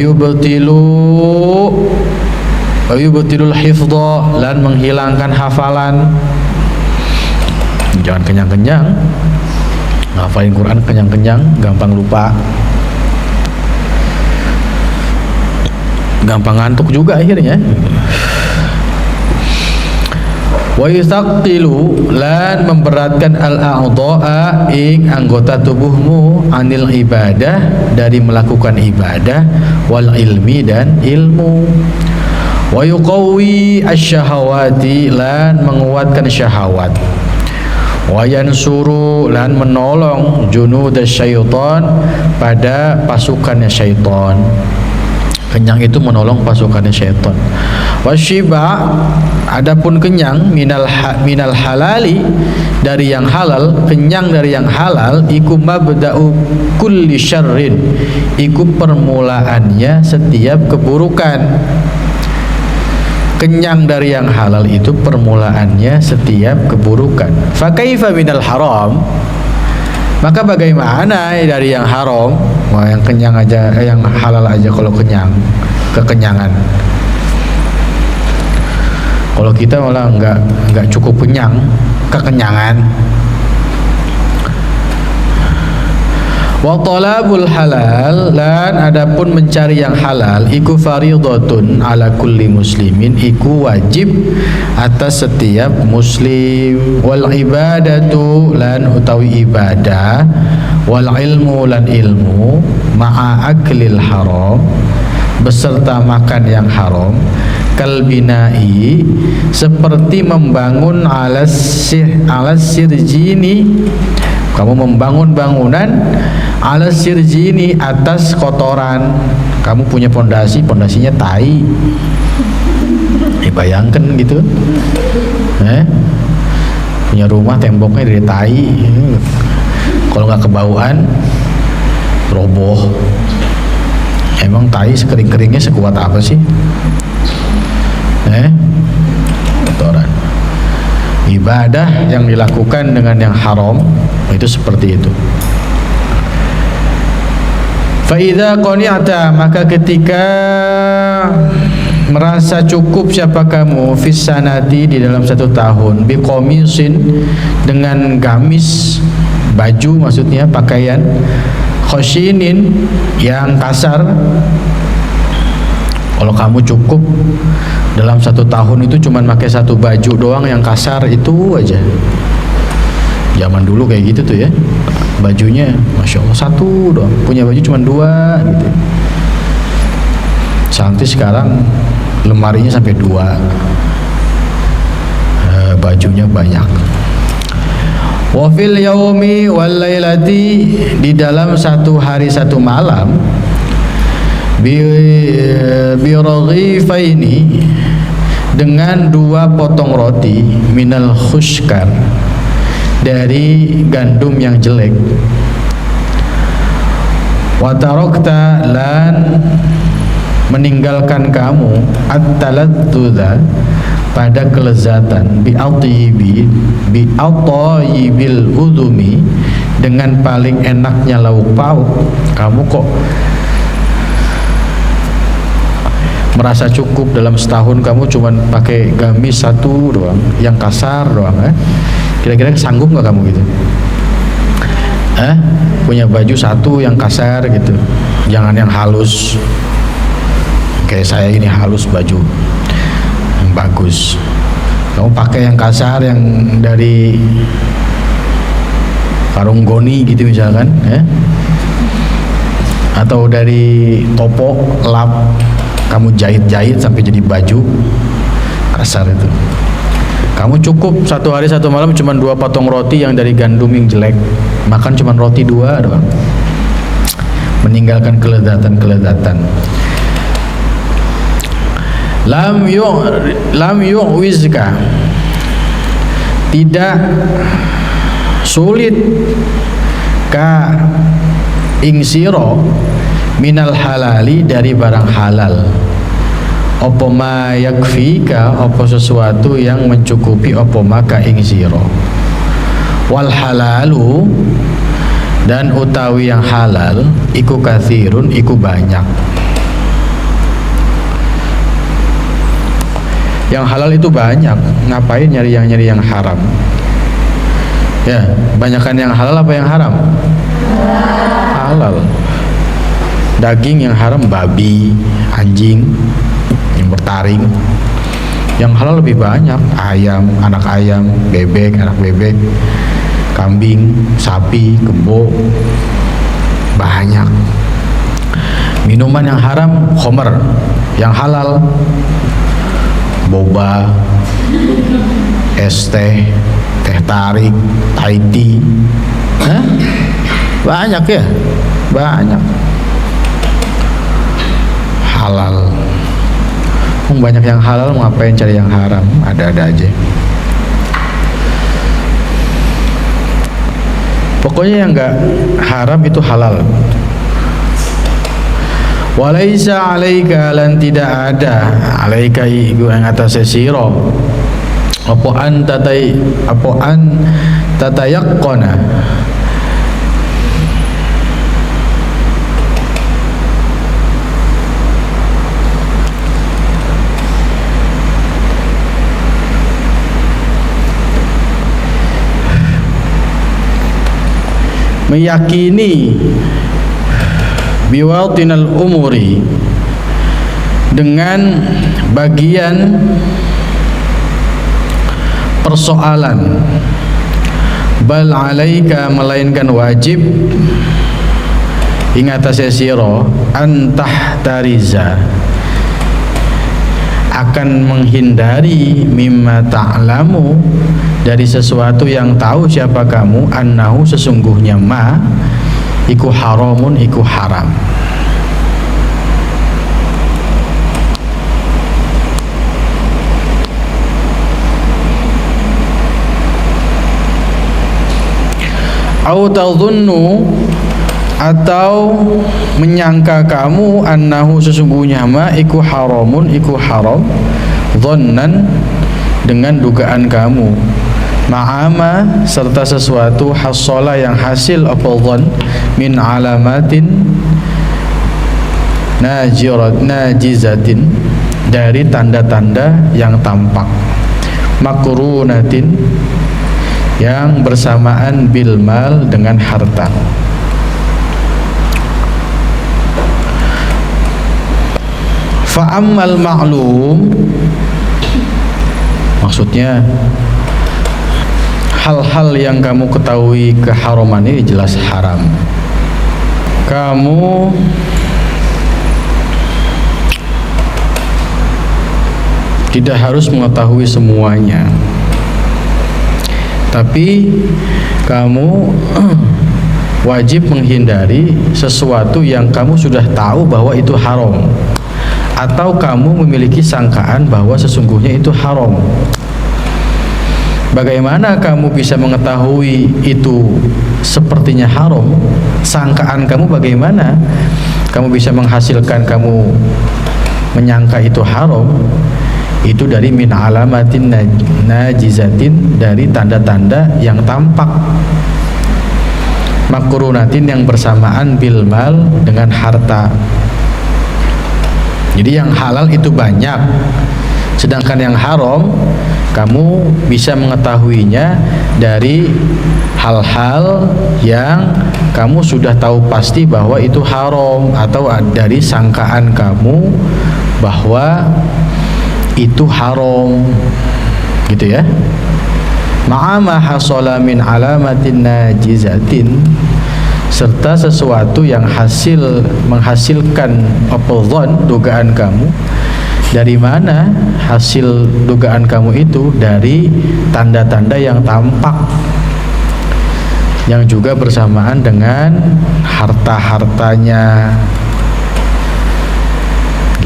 yubtilul hifdha, lan menghilangkan hafalan. Jangan kenyang-kenyang, ngafalin Quran kenyang-kenyang, gampang lupa, gampang ngantuk juga akhirnya. Wa yuthaqilu, lan memberatkan al-a'dha'a ing anggota tubuhmu anil ibadah, dari melakukan ibadah, wal ilmi, dan ilmu. Wa yuqawwi asyahawati, lan menguatkan syahwat. Wa yansuru, lan menolong junudasy syaitan, pada pasukannya syaitan. Kenyang itu menolong pasukannya syaitan. Wasyiba, adapun kenyang minal halali, dari yang halal, kenyang dari yang halal, iku mabda'u kulli syarrin, iku permulaannya setiap keburukan. Kenyang dari yang halal itu permulaannya setiap keburukan. Fa kaifa minal haram, maka bagaimana dari yang haram? Wah, yang kenyang aja, yang halal aja kalau kenyang, kekenyangan. Kalau kita malah nggak cukup kenyang, kekenyangan. Wa talabul halal, lan adapun mencari yang halal, iku fardhatun ala kulli muslimin, iku wajib atas setiap muslim. Wal ibadatu, lan utawi ibadah, wal ilmu, lan ilmu, ma'a aklil haram, beserta makan yang haram, kalbinai, seperti membangun alas sirjini, kamu membangun bangunan alas sirjini, atas kotoran. Kamu punya pondasinya tai, bayangkan gitu, punya rumah temboknya dari tai, kalau nggak kebauan roboh. Emang tai sekering-keringnya sekuat apa sih? Kotoran. Ibadah yang dilakukan dengan yang haram itu seperti itu. Fa'idha qani'ata, maka ketika merasa cukup siapa kamu fis sanati, di dalam 1 tahun, biqamisin, dengan gamis, baju maksudnya pakaian, khoshinin, yang kasar. Kalau kamu cukup dalam 1 tahun itu cuman pakai 1 baju doang yang kasar itu aja. Zaman dulu kayak gitu tuh ya, bajunya Masya Allah 1 doang, punya baju cuma 2 gitu. Sampai sekarang lemarinya sampai 2, bajunya banyak. Wa fil yaumi wal lailati, di dalam 1 hari 1 malam, bi raghifaini, dengan 2 potong roti, minal khushkar, dari gandum yang jelek. Wa tarakta, lan meninggalkan kamu, at-taladduda, pada kelezatan, bi atayibil udumi, dengan paling enaknya lauk pauk. Kamu kok merasa cukup dalam setahun, kamu cuman pakai gamis 1 doang yang kasar doang, kira-kira sanggup nggak kamu gitu? Punya baju 1 yang kasar gitu, jangan yang halus kayak saya ini, halus baju yang bagus. Kamu pakai yang kasar, yang dari Karung Goni gitu misalkan, atau dari Topo Lap, kamu jahit-jahit sampai jadi baju kasar itu. Kamu cukup 1 hari 1 malam cuma 2 potong roti yang dari gandum yang jelek, makan cuma roti 2 doang, meninggalkan kelezatan. Lam yu'wizka, tidak sulit ka ingsiro minal halali, dari barang halal, opo ma yakfika, opo sesuatu yang mencukupi, opo ma ka ingsiro, wal halalu, dan utawi yang halal, iku kathirun, iku banyak. Yang halal itu banyak, ngapain nyari yang haram? Ya, banyakan yang halal apa yang haram? Halal. Daging yang haram babi, anjing yang bertaring. Yang halal lebih banyak, ayam, anak ayam, bebek, anak bebek, kambing, sapi, kebo, banyak. Minuman yang haram, khamr. Yang halal, boba, es teh, teh tarik, Thai tea. Banyak ya, banyak. Halal. Banyak yang halal, ngapain cari yang haram? Ada-ada aja. Pokoknya yang enggak haram itu halal. Walaisa alaika, lan tidak ada, alaika iku ing atase sira, apa an tatayaqqana, meyakini biwatinal umuri, dengan bagian persoalan, bal alaika, melainkan wajib, ingatase sira, antah tariza, akan menghindari, mimma ta'lamu, dari sesuatu yang tahu siapa kamu, annahu, sesungguhnya, ma iku haramun, iku haram. Au tadhunnu, atau menyangka kamu, annahu sesungguhnya ma iku haramun, iku haram, dhannan dengan dugaan kamu, ma'ama serta sesuatu, hasala yang hasil apa dhann, min alamatin najizatin dari tanda-tanda yang tampak, makrunatin yang bersamaan bil mal dengan harta. Fa'ammal ma'lum, maksudnya hal-hal yang kamu ketahui keharaman ini jelas haram. Kamu tidak harus mengetahui semuanya, tapi kamu wajib menghindari sesuatu yang kamu sudah tahu bahwa itu haram, atau kamu memiliki sangkaan bahwa sesungguhnya itu haram. Bagaimana kamu bisa mengetahui itu sepertinya haram? Sangkaan kamu bagaimana? Kamu bisa menghasilkan kamu menyangka itu haram? Itu dari min alamatin najizatin, dari tanda-tanda yang tampak, makrunatin yang bersamaan bil mal dengan harta. Jadi yang halal itu banyak, sedangkan yang haram kamu bisa mengetahuinya dari hal-hal yang kamu sudah tahu pasti bahwa itu haram, atau dari sangkaan kamu bahwa itu haram, gitu ya. Ma'ama hasala min alamatin najizatin, serta sesuatu yang menghasilkan apodhon, dugaan kamu. Dari mana hasil dugaan kamu itu? Dari tanda-tanda yang tampak, yang juga bersamaan dengan harta-hartanya,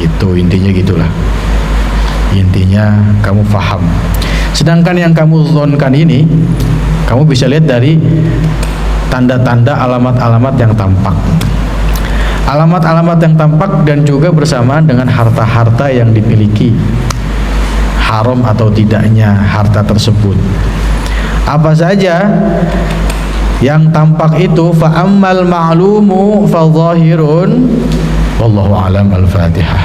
gitu intinya, gitulah intinya, kamu paham. Sedangkan yang kamu zonkan ini, kamu bisa lihat dari tanda-tanda, alamat-alamat yang tampak, alamat-alamat yang tampak, dan juga bersamaan dengan harta-harta yang dimiliki, haram atau tidaknya harta tersebut. Apa saja yang tampak itu? Fa ammal ma'lumu fa zahirun, wallahu a'lam. Al-Fatihah.